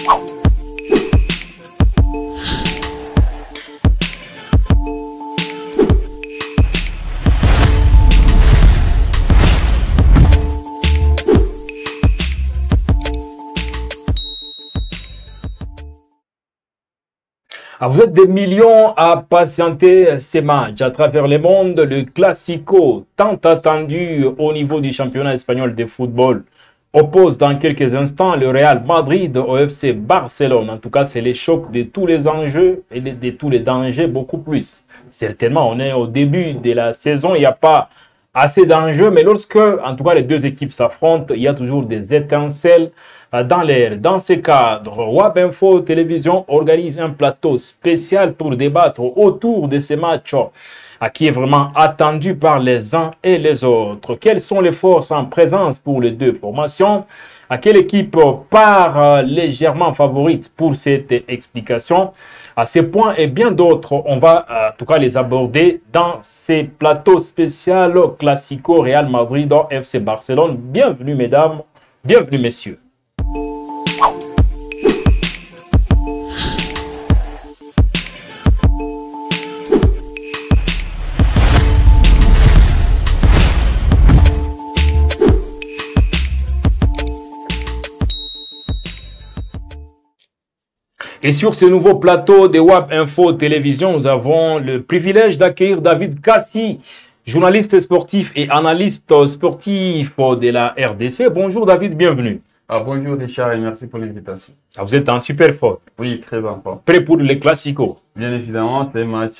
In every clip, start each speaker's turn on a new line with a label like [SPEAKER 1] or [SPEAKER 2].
[SPEAKER 1] Vous êtes des millions à patienter ces matchs à travers le monde. Le Classico, tant attendu au niveau du championnat espagnol de football, oppose dans quelques instants le Real Madrid au FC Barcelone. En tout cas, c'est le choc de tous les enjeux et de tous les dangers, beaucoup plus. Certainement, on est au début de la saison, il n'y a pas assez d'enjeux, mais lorsque, en tout cas, les deux équipes s'affrontent, il y a toujours des étincelles dans l'air. Dans ce cadre, WAP Info Télévision organise un plateau spécial pour débattre autour de ces matchs qui est vraiment attendu par les uns et les autres. Quelles sont les forces en présence pour les deux formations? À quelle équipe part légèrement favorite pour cette explication? À ces points et bien d'autres, on va en tout cas les aborder dans ces plateaux spéciaux Classico Real Madrid FC Barcelone. Bienvenue mesdames, bienvenue messieurs. Et sur ce nouveau plateau de WAP Info Télévision, nous avons le privilège d'accueillir David Kassi, journaliste sportif et analyste sportif de la RDC. Bonjour David, bienvenue.
[SPEAKER 2] Bonjour Richard et merci pour l'invitation.
[SPEAKER 1] Vous êtes en super forme.
[SPEAKER 2] Oui, très en forme.
[SPEAKER 1] Prêt pour les classicos?
[SPEAKER 2] Bien évidemment, c'est un match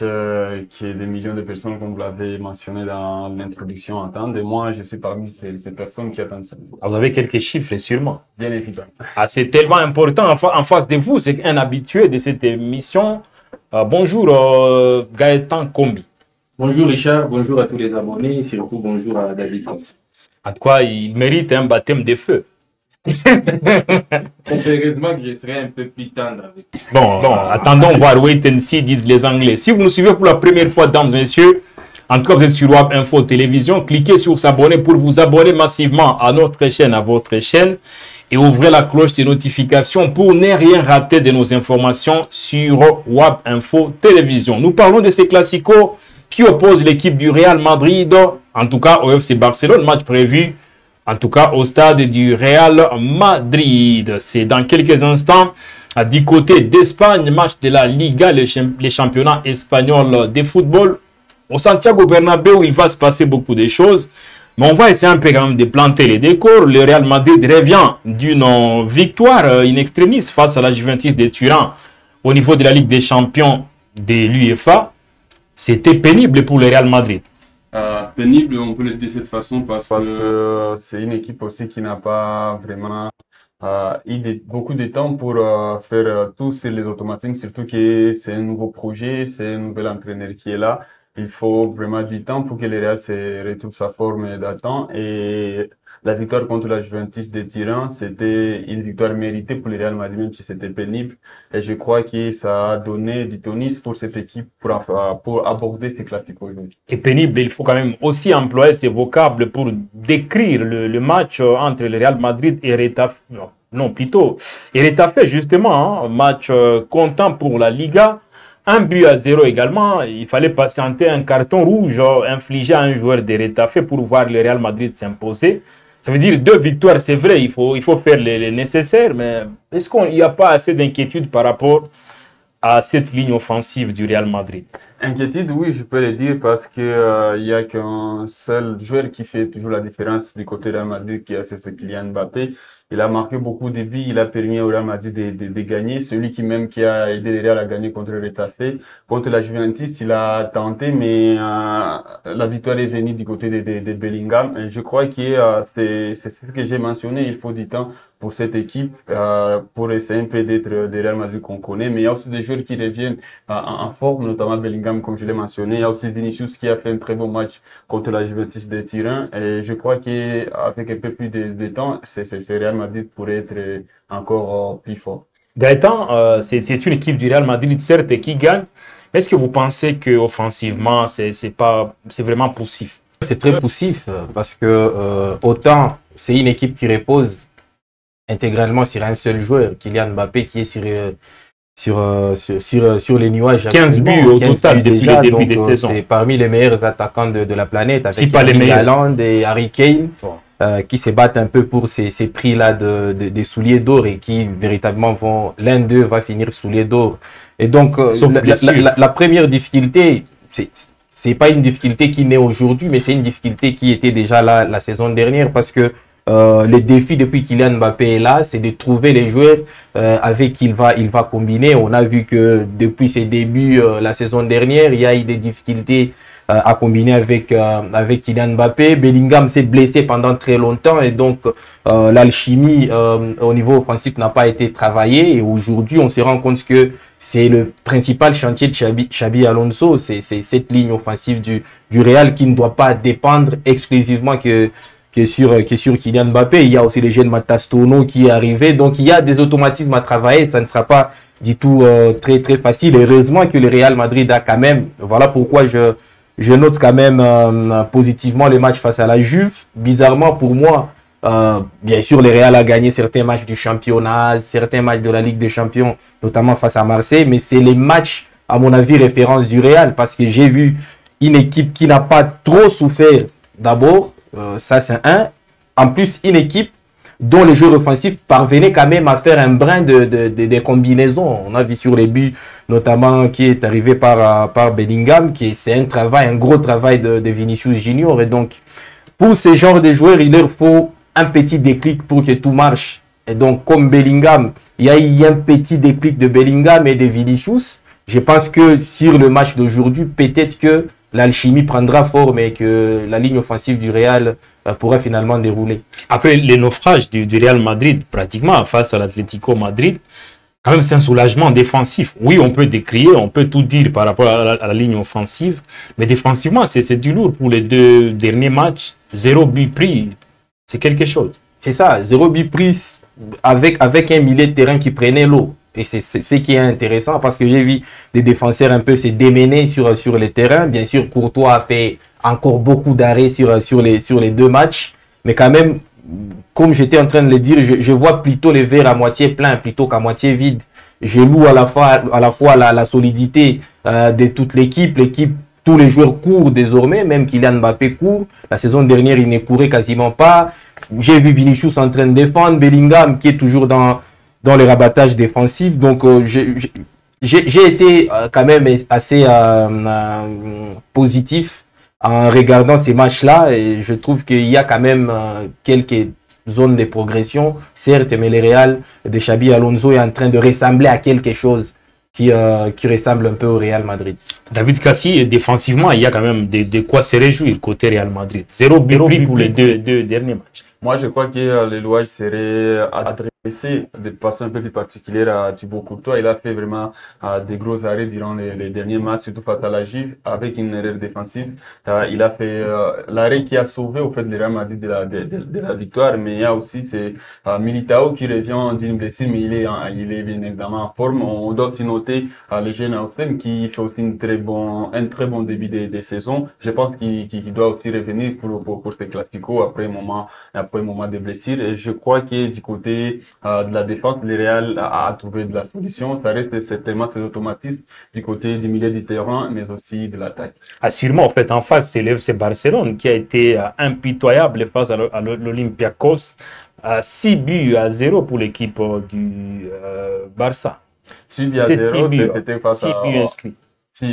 [SPEAKER 2] qui est des millions de personnes, comme vous l'avez mentionné dans l'introduction, entendent. Et moi, je suis parmi ces personnes qui attendent ça.
[SPEAKER 1] Vous avez quelques chiffres, sûrement.
[SPEAKER 2] Bien évidemment.
[SPEAKER 1] C'est tellement important en face de vous, c'est un habitué de cette émission. Bonjour Gaëtan Kombi.
[SPEAKER 3] Bonjour Richard, bonjour à tous les abonnés et surtout bonjour à David Kassi.
[SPEAKER 1] En tout cas, il mérite un baptême de feu.
[SPEAKER 3] Heureusement que je serai un peu plus tendre avec.
[SPEAKER 1] Bon, attendons voir, wait and see, disent les Anglais. Si vous nous suivez pour la première fois, dames et messieurs, en tout cas vous êtes sur WAP Info Télévision, cliquez sur s'abonner pour vous abonner massivement à notre chaîne, à votre chaîne, et ouvrez la cloche de notification pour ne rien rater de nos informations sur WAP Info Télévision. Nous parlons de ces classicos qui opposent l'équipe du Real Madrid, en tout cas au FC Barcelone, match prévu en tout cas au stade du Real Madrid. C'est dans quelques instants du côté d'Espagne, match de la Liga, les championnats espagnols de football. Au Santiago Bernabéu, il va se passer beaucoup de choses. Mais on va essayer un peu quand même de planter les décors. Le Real Madrid revient d'une victoire in extremis face à la Juventus de Turin au niveau de la Ligue des champions de l'UEFA. C'était pénible pour le Real Madrid.
[SPEAKER 2] Pénible, on peut le dire de cette façon parce que c'est une équipe aussi qui n'a pas vraiment eu beaucoup de temps pour faire tous les automatismes, surtout que c'est un nouveau projet, c'est un nouvel entraîneur qui est là. Il faut vraiment du temps pour que le Real se retrouve sa forme d'attente et la victoire contre la Juventus de Turin, c'était une victoire méritée pour le Real Madrid, même si c'était pénible. Et je crois que ça a donné du tonus pour cette équipe pour aborder ces classiques aujourd'hui.
[SPEAKER 1] Et pénible, il faut quand même aussi employer ces vocables pour décrire le match entre le Real Madrid et Retafe. Non, plutôt. Et Retafe, justement, un match comptant pour la Liga. 1-0 également, il fallait patienter un carton rouge infligé à un joueur de Retafe pour voir le Real Madrid s'imposer. Ça veut dire 2 victoires, c'est vrai, il faut faire le nécessaire, mais est-ce qu'il n'y a pas assez d'inquiétude par rapport à cette ligne offensive du Real Madrid?
[SPEAKER 2] Inquiétude, oui, je peux le dire parce que il y a qu'un seul joueur qui fait toujours la différence du côté du Real Madrid, c'est Kylian Mbappé. Il a marqué beaucoup de buts, il a permis au Real Madrid de gagner. Celui qui a aidé le Real à gagner contre le Retafe. Contre la Juventus, il a tenté, mais la victoire est venue du côté de Bellingham. Et je crois que c'est ce que j'ai mentionné, il faut du temps pour cette équipe, pour essayer un peu d'être le Real Madrid qu'on connaît. Mais il y a aussi des joueurs qui reviennent en forme, notamment Bellingham, comme je l'ai mentionné. Il y a aussi Vinicius qui a fait un très bon match contre la Juventus de Turin. Et je crois qu'avec un peu plus de temps, c'est Real Madrid pourrait être encore plus fort.
[SPEAKER 1] Gaëtan, c'est une équipe du Real Madrid, certes, qui gagne. Est-ce que vous pensez qu'offensivement, c'est vraiment poussif?
[SPEAKER 4] C'est très poussif parce que autant c'est une équipe qui repose
[SPEAKER 3] intégralement sur un seul joueur, Kylian Mbappé, qui est sur les nuages.
[SPEAKER 1] 15 buts au total depuis le début des saisons.
[SPEAKER 3] C'est parmi les meilleurs attaquants de la planète, avec
[SPEAKER 1] si pas les meilleurs.
[SPEAKER 3] Haaland et Harry Kane, qui se battent un peu pour ces prix-là des souliers d'or et qui véritablement l'un d'eux va finir soulier d'or. Et donc, la première difficulté, c'est pas une difficulté qui naît aujourd'hui, mais c'est une difficulté qui était déjà là la saison dernière, parce que le défi depuis Kylian Mbappé est là, c'est de trouver les joueurs avec qui il va combiner. On a vu que depuis ses débuts la saison dernière, il y a eu des difficultés à combiner avec Kylian Mbappé. Bellingham s'est blessé pendant très longtemps et donc l'alchimie au niveau offensif n'a pas été travaillée. Et aujourd'hui, on se rend compte que c'est le principal chantier de Xabi Alonso, c'est cette ligne offensive du Real qui ne doit pas dépendre exclusivement que sur Kylian Mbappé. Il y a aussi le jeune Matastono qui est arrivé. Donc, il y a des automatismes à travailler. Ça ne sera pas du tout très, très facile. Heureusement que le Real Madrid a quand même... Voilà pourquoi je note quand même positivement les matchs face à la Juve. Bizarrement pour moi, bien sûr, le Real a gagné certains matchs du championnat, certains matchs de la Ligue des Champions, notamment face à Marseille. Mais c'est les matchs, à mon avis, référence du Real. Parce que j'ai vu une équipe qui n'a pas trop souffert d'abord. Ça, c'est un. En plus, une équipe dont les joueurs offensifs parvenaient quand même à faire un brin de combinaisons. On a vu sur les buts, notamment, qui est arrivé par Bellingham, c'est un gros travail de Vinicius Junior. Et donc, pour ces genres de joueurs, il leur faut un petit déclic pour que tout marche. Et donc, comme Bellingham, il y a eu un petit déclic de Bellingham et de Vinicius. Je pense que sur le match d'aujourd'hui, peut-être que l'alchimie prendra forme et que la ligne offensive du Real pourra finalement dérouler.
[SPEAKER 1] Après les naufrages du Real Madrid, pratiquement face à l'Atlético Madrid, quand même c'est un soulagement défensif. Oui, on peut décrier, on peut tout dire par rapport à la ligne offensive, mais défensivement, c'est du lourd pour les deux derniers matchs. 0 but pris, c'est quelque chose.
[SPEAKER 3] C'est ça, 0 but pris avec un milieu de terrain qui prenait l'eau. Et c'est ce qui est intéressant parce que j'ai vu des défenseurs un peu se démener sur les terrains. Bien sûr, Courtois a fait encore beaucoup d'arrêts sur les deux matchs. Mais quand même, comme j'étais en train de le dire, je vois plutôt les verres à moitié plein plutôt qu'à moitié vide. Je loue à la fois la solidité de toute l'équipe. Tous les joueurs courent désormais, même Kylian Mbappé court. La saison dernière, il ne courait quasiment pas. J'ai vu Vinicius en train de défendre. Bellingham qui est toujours dans le rabattage défensif. Donc, j'ai été quand même assez positif en regardant ces matchs-là. Et je trouve qu'il y a quand même quelques zones de progression. Certes, mais le Real de Xabi Alonso est en train de ressembler à quelque chose qui ressemble un peu au Real Madrid.
[SPEAKER 1] David Cassi, défensivement, il y a quand même de quoi se réjouir côté Real Madrid. 0 but pris pour les deux derniers matchs.
[SPEAKER 2] Moi, je crois que l'éloge serait adressé de façon un peu plus particulière à Thibaut Courtois. Il a fait vraiment des gros arrêts durant les derniers matchs, surtout face à la Juve, avec une erreur défensive. Il a fait l'arrêt qui a sauvé au fait le Real Madrid de la victoire, mais il y a aussi Militao qui revient d'une blessure, mais il est bien évidemment en forme. On doit aussi noter le jeune Austin qui fait aussi un très bon début de saison. Je pense qu'il doit aussi revenir pour ce classico après un moment de blessure. Et je crois que du côté de la défense, le Real a trouvé de la solution. Ça reste certainement ces automatismes du côté du milieu du terrain, mais aussi de l'attaque.
[SPEAKER 1] Sûrement, en fait, en face, c'est le FC Barcelone qui a été impitoyable face à l'Olympiakos. 6 buts à 0 pour l'équipe du Barça.
[SPEAKER 2] 6 buts à 0, c'était face à...
[SPEAKER 1] 6 buts inscrits.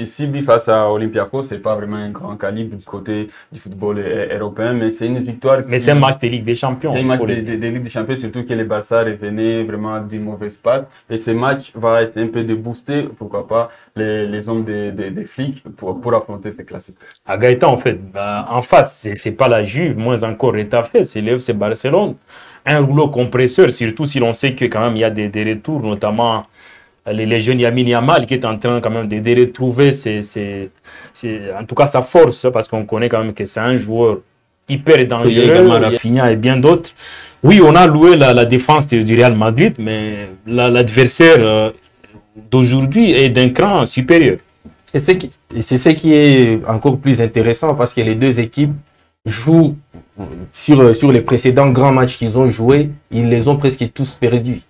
[SPEAKER 2] Si buts face à Olympiakos, c'est pas vraiment un grand calibre du côté du football européen, mais c'est une victoire.
[SPEAKER 1] Mais c'est un match de Ligue des Champions.
[SPEAKER 2] C'est un match de Ligue des Champions, surtout que le Barça revenait vraiment d'une mauvaise passe. Et ce match va essayer un peu de booster, pourquoi pas, les hommes des flics pour affronter ces classiques.
[SPEAKER 1] À Gaëtan, en fait, en face, c'est pas la Juve, moins encore Retafe, c'est le FC Barcelone. Un rouleau compresseur, surtout si l'on sait que quand même il y a des retours, notamment les jeunes Lamine Yamal qui est en train quand même de retrouver en tout cas sa force, parce qu'on connaît quand même que c'est un joueur hyper dangereux. Il y a également Rafinha et bien d'autres. Oui, on a loué la défense du Real Madrid, mais l'adversaire d'aujourd'hui est d'un cran supérieur.
[SPEAKER 3] Et c'est ce qui est encore plus intéressant parce que les deux équipes jouent sur les précédents grands matchs qu'ils ont joués, ils les ont presque tous perdus.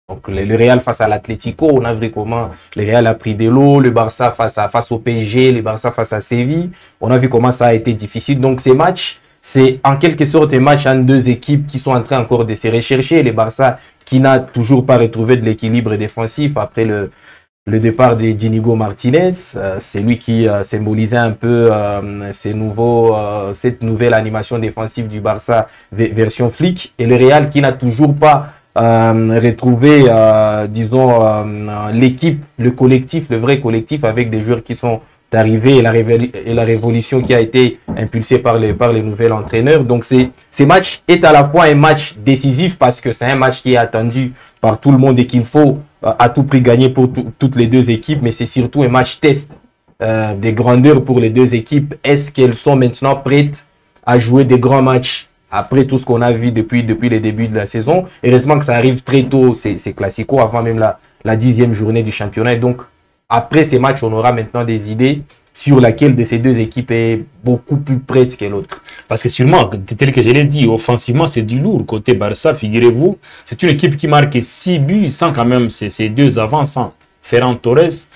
[SPEAKER 3] Donc le Real face à l'Atlético, on a vu comment le Real a pris de l'eau, le Barça face au PSG, le Barça face à Séville, on a vu comment ça a été difficile. Donc ces matchs, c'est en quelque sorte un match entre deux équipes qui sont en train encore de se rechercher. Le Barça qui n'a toujours pas retrouvé de l'équilibre défensif après le départ d'Inigo Martinez, c'est lui qui symbolisait un peu cette nouvelle animation défensive du Barça version flic, et le Real qui n'a toujours pas retrouvé, disons, l'équipe, le collectif, le vrai collectif avec des joueurs qui sont arrivés et la révolution qui a été impulsée par les nouveaux entraîneurs. Donc ce match est à la fois un match décisif parce que c'est un match qui est attendu par tout le monde et qu'il faut à tout prix gagner pour toutes les deux équipes, mais c'est surtout un match test des grandeurs pour les deux équipes. Est-ce qu'elles sont maintenant prêtes à jouer des grands matchs après tout ce qu'on a vu depuis les débuts de la saison? Heureusement que ça arrive très tôt, ces classicos, avant même la 10e journée du championnat. Et donc, après ces matchs, on aura maintenant des idées sur laquelle de ces deux équipes est beaucoup plus prête que l'autre.
[SPEAKER 1] Parce que sûrement, tel que je l'ai dit, offensivement, c'est du lourd. Côté Barça, figurez-vous, c'est une équipe qui marque 6 buts sans quand même ces deux avant-centres, Ferran Torres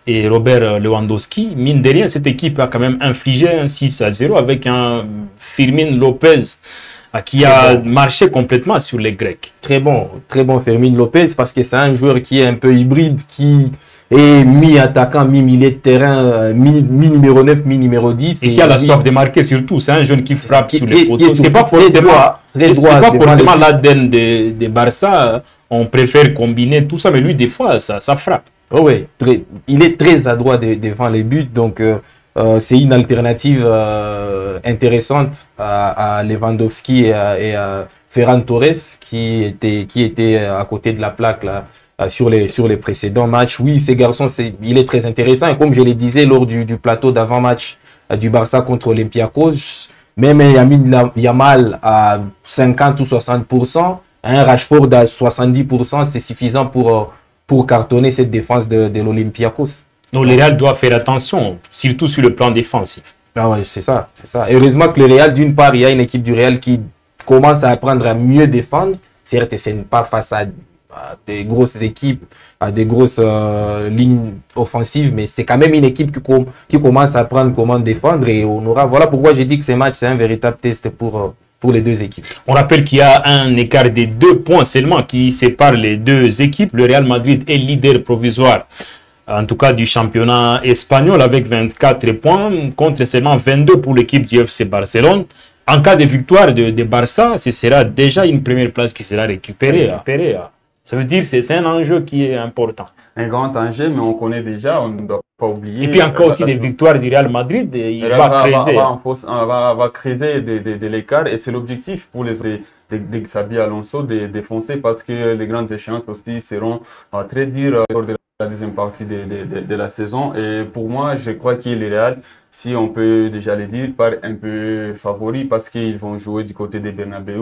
[SPEAKER 1] et Robert Lewandowski. Mine de rien, cette équipe a quand même infligé un 6-0 avec un Fermín López qui a marché complètement sur les Grecs.
[SPEAKER 3] Très bon Fermín López, parce que c'est un joueur qui est un peu hybride, qui est mi-attaquant, mi-milieu de terrain, mi-numéro 9, mi-numéro 10.
[SPEAKER 1] Et qui a la soif de marquer surtout. C'est un jeune qui frappe sur les poteaux. C'est pas forcément l'ADN de Barça. On préfère combiner tout ça, mais lui, des fois, ça frappe.
[SPEAKER 3] Oh oui, il est très adroit devant les buts. Donc, c'est une alternative intéressante à Lewandowski et à Ferran Torres qui était à côté de la plaque là, sur les précédents matchs. Oui, ces garçons, il est très intéressant. Et comme je le disais lors du plateau d'avant-match du Barça contre Olympiakos, même Lamine Yamal à 50 ou 60%, un Rashford à 70%, c'est suffisant pour cartonner cette défense de l'Olympiakos.
[SPEAKER 1] Donc le Real doit faire attention, surtout sur le plan défensif.
[SPEAKER 3] Ah ouais, c'est ça. Et heureusement que le Real, d'une part, il y a une équipe du Real qui commence à apprendre à mieux défendre. Certes, ce n'est pas face à des grosses équipes, à des grosses lignes offensives, mais c'est quand même une équipe qui commence à apprendre comment défendre. Et on aura, voilà pourquoi j'ai dit que ces matchs, c'est un véritable test pour les deux équipes.
[SPEAKER 1] On rappelle qu'il y a un écart de 2 points seulement qui sépare les deux équipes. Le Real Madrid est leader provisoire, en tout cas du championnat espagnol, avec 24 points contre seulement 22 pour l'équipe du FC Barcelone. En cas de victoire de Barça, ce sera déjà une première place qui sera récupérée. Ça veut dire que c'est un enjeu qui est important.
[SPEAKER 2] Un grand enjeu, mais on connaît déjà, on ne doit pas oublier.
[SPEAKER 1] Et puis encore aussi des victoires du Real Madrid, il va creuser
[SPEAKER 2] de l'écart, et c'est l'objectif pour les de Xabi Alonso de défoncer, parce que les grandes échéances aussi seront très dures lors de la deuxième partie de la saison. Et pour moi, je crois qu'il est Real, si on peut déjà le dire, par un peu favori, parce qu'ils vont jouer du côté de Bernabeu,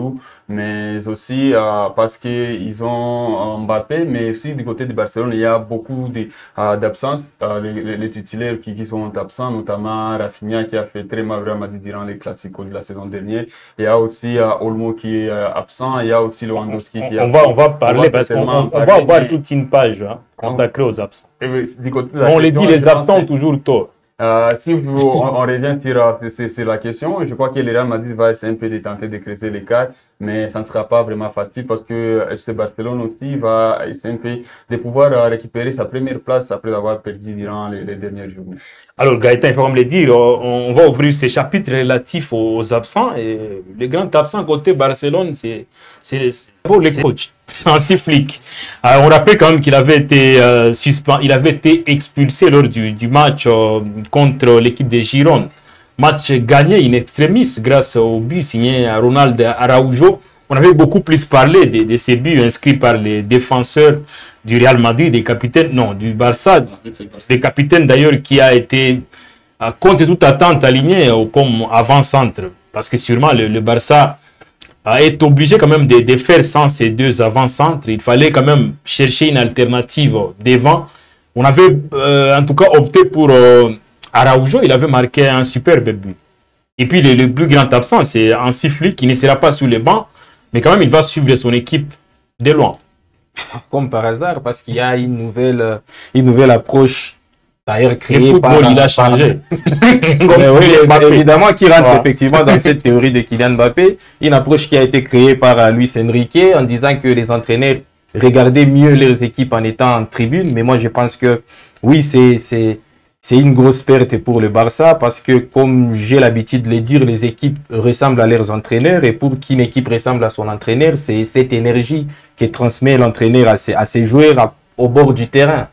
[SPEAKER 2] mais aussi parce qu'ils ont Mbappé, mais aussi du côté de Barcelone, il y a beaucoup d'absences. Les titulaires qui sont absents, notamment Rafinha qui a fait très mal vraiment durant les classicos de la saison dernière. Il y a aussi Olmo qui est absent, il y a aussi Lewandowski qui est absent.
[SPEAKER 1] On va parler parce qu'on va avoir toute une page consacrée aux absents. On les dit, les absents ont toujours tort.
[SPEAKER 2] Si on revient sur la question, je crois que le Real Madrid va essayer un peu de tenter de creuser l'écart, mais ça ne sera pas vraiment facile parce que FC Barcelone aussi va essayer un peu de pouvoir récupérer sa première place après avoir perdu durant les dernières journées.
[SPEAKER 1] Alors Gaëtan, il faut me le dire, on va ouvrir ces chapitres relatifs aux absents, et le grand absent côté Barcelone, c'est pour les coachs. Hansi Flick. On rappelle quand même qu'il avait été il avait été expulsé lors du match contre l'équipe de Girone. Match gagné in extremis grâce au but signé à Ronald Araujo. On avait beaucoup plus parlé de ces buts inscrits par les défenseurs du Real Madrid, du Barça, des capitaines d'ailleurs qui a été contre toute attente aligné comme avant-centre. Parce que sûrement le Barça est obligé quand même de faire sans ces deux avant-centres. Il fallait quand même chercher une alternative devant. On avait en tout cas opté pour Araujo. Il avait marqué un superbe but. Et puis le plus grand absent, c'est Hansi Flick qui ne sera pas sur les bancs, mais quand même, il va suivre son équipe de loin.
[SPEAKER 3] Comme par hasard, parce qu'il y a une nouvelle approche d'ailleurs créée
[SPEAKER 1] le football, il a changé.
[SPEAKER 3] Évidemment, qui rentre effectivement dans cette théorie de Kylian Mbappé, une approche qui a été créée par Luis Enrique en disant que les entraîneurs regardaient mieux leurs équipes en étant en tribune. Mais moi, je pense que oui, c'est une grosse perte pour le Barça parce que, comme j'ai l'habitude de le dire, les équipes ressemblent à leurs entraîneurs et pour qu'une équipe ressemble à son entraîneur, c'est cette énergie que transmet l'entraîneur à ses joueurs au bord du terrain.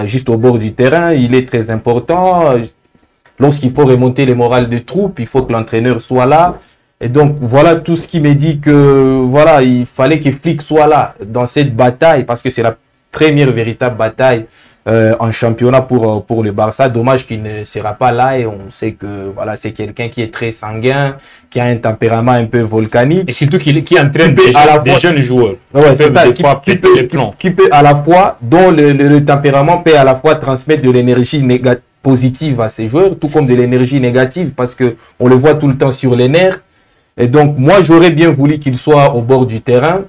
[SPEAKER 3] Juste au bord du terrain, il est très important. Lorsqu'il faut remonter les morales des troupes, il faut que l'entraîneur soit là. Et donc, voilà tout ce qui me dit que, voilà, il fallait que Flick soit là dans cette bataille parce que c'est la première véritable bataille en championnat pour le Barça. Dommage qu'il ne sera pas là et on sait que voilà, c'est quelqu'un qui est très sanguin, qui a un tempérament un peu volcanique.
[SPEAKER 1] Et surtout qui entraîne des jeunes joueurs.
[SPEAKER 3] Ouais, c'est ça, qui peut à la fois, dont le tempérament peut à la fois transmettre de l'énergie positive à ses joueurs, tout comme de l'énergie négative parce que on le voit tout le temps sur les nerfs. Et donc, moi, j'aurais bien voulu qu'il soit au bord du terrain.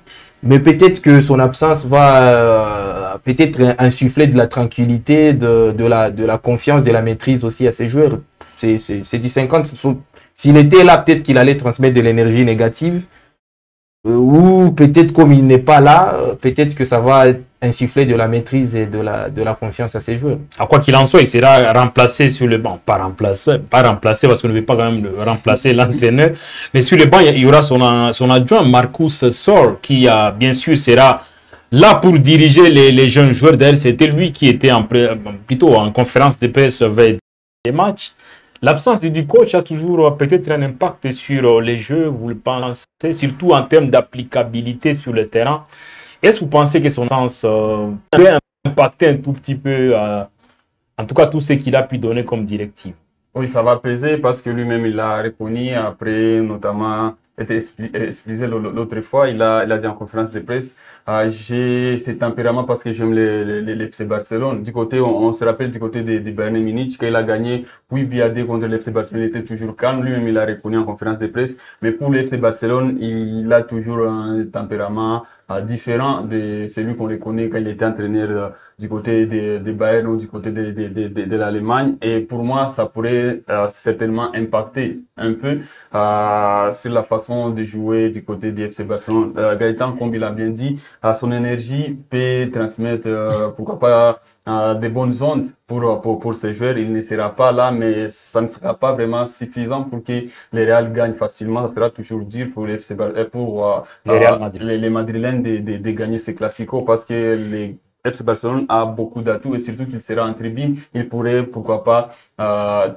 [SPEAKER 3] Mais peut-être que son absence va peut-être insuffler de la tranquillité, de la confiance, de la maîtrise aussi à ses joueurs. C'est du 50. S'il était là, peut-être qu'il allait transmettre de l'énergie négative. Ou peut-être comme il n'est pas là, peut-être que ça va insuffler de la maîtrise et de la confiance à ses joueurs.
[SPEAKER 1] À quoi qu'il en soit, il sera remplacé sur le banc. Pas remplacé parce qu'on ne veut pas quand même remplacer l'entraîneur. Mais sur le banc, il y aura son adjoint, Marcus Sor, qui bien sûr sera là pour diriger les jeunes joueurs. D'ailleurs, c'était lui qui était plutôt en conférence de presse veille des matchs. L'absence du coach a toujours peut-être un impact sur les jeux, vous le pensez, surtout en termes d'applicabilité sur le terrain. Est-ce que vous pensez que son absence peut impacter un tout petit peu, en tout cas, tout ce qu'il a pu donner comme directive?
[SPEAKER 2] Oui, ça va peser parce que lui-même, il a reconnu après, notamment, été expliqué l'autre fois, il a dit en conférence de presse, j'ai ce tempérament parce que j'aime les FC Barcelone. Du côté, on se rappelle du côté de Bayern Munich, quand il a gagné 8-2 contre l'FC Barcelone, il était toujours calme. Lui-même, il a reconnu en conférence de presse. Mais pour l'FC Barcelone, il a toujours un tempérament différent de celui qu'on le connaît quand il était entraîneur du côté de Bayern ou du côté de l'Allemagne. Et pour moi, ça pourrait certainement impacter un peu sur la façon de jouer du côté du FC Barcelone. Gaëtan, comme il a bien dit, son énergie peut transmettre, pourquoi pas, des bonnes ondes pour ces joueurs. Il ne sera pas là, mais ça ne sera pas vraiment suffisant pour que les Real gagnent facilement. Ça sera toujours dur pour les Madrilènes de gagner ces classicos parce que les FC Barcelone a beaucoup d'atouts et surtout qu'il sera en tribune, il pourrait, pourquoi pas,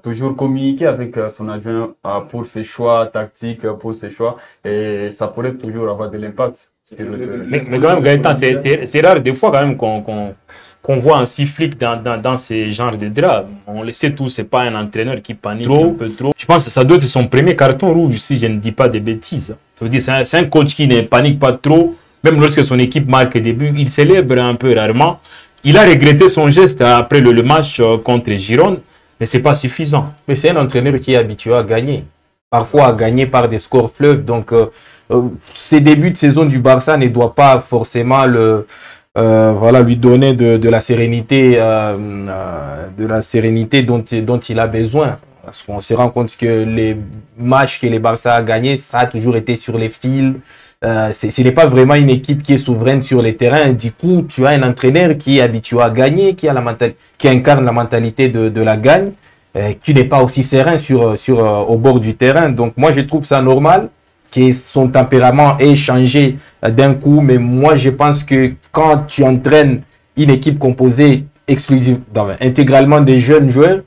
[SPEAKER 2] toujours communiquer avec son adjoint pour ses choix tactiques, pour ses choix, et ça pourrait toujours avoir de l'impact sur le terrain.
[SPEAKER 1] Mais quand même, Gaëtan, c'est rare des fois quand même qu'on voit un Flick dans ces genres de draps. On le sait tous, c'est pas un entraîneur qui panique un peu trop. Je pense que ça doit être son premier carton rouge, si je ne dis pas de bêtises. Ça veut dire c'est un coach qui ne panique pas trop. Même lorsque son équipe marque des buts, il célèbre un peu rarement. Il a regretté son geste après le match contre Girone, mais ce n'est pas suffisant.
[SPEAKER 3] Mais c'est un entraîneur qui est habitué à gagner. Parfois à gagner par des scores fleuves. Donc, ces débuts de saison du Barça ne doivent pas forcément lui donner de la sérénité dont il a besoin. Parce qu'on se rend compte que les matchs que les Barça a gagnés, ça a toujours été sur les fils. Ce n'est pas vraiment une équipe qui est souveraine sur les terrains. Du coup, tu as un entraîneur qui est habitué à gagner, qui incarne la mentalité de la gagne, qui n'est pas aussi serein au bord du terrain. Donc moi, je trouve ça normal que son tempérament ait changé d'un coup. Mais moi, je pense que quand tu entraînes une équipe composée intégralement des jeunes joueurs,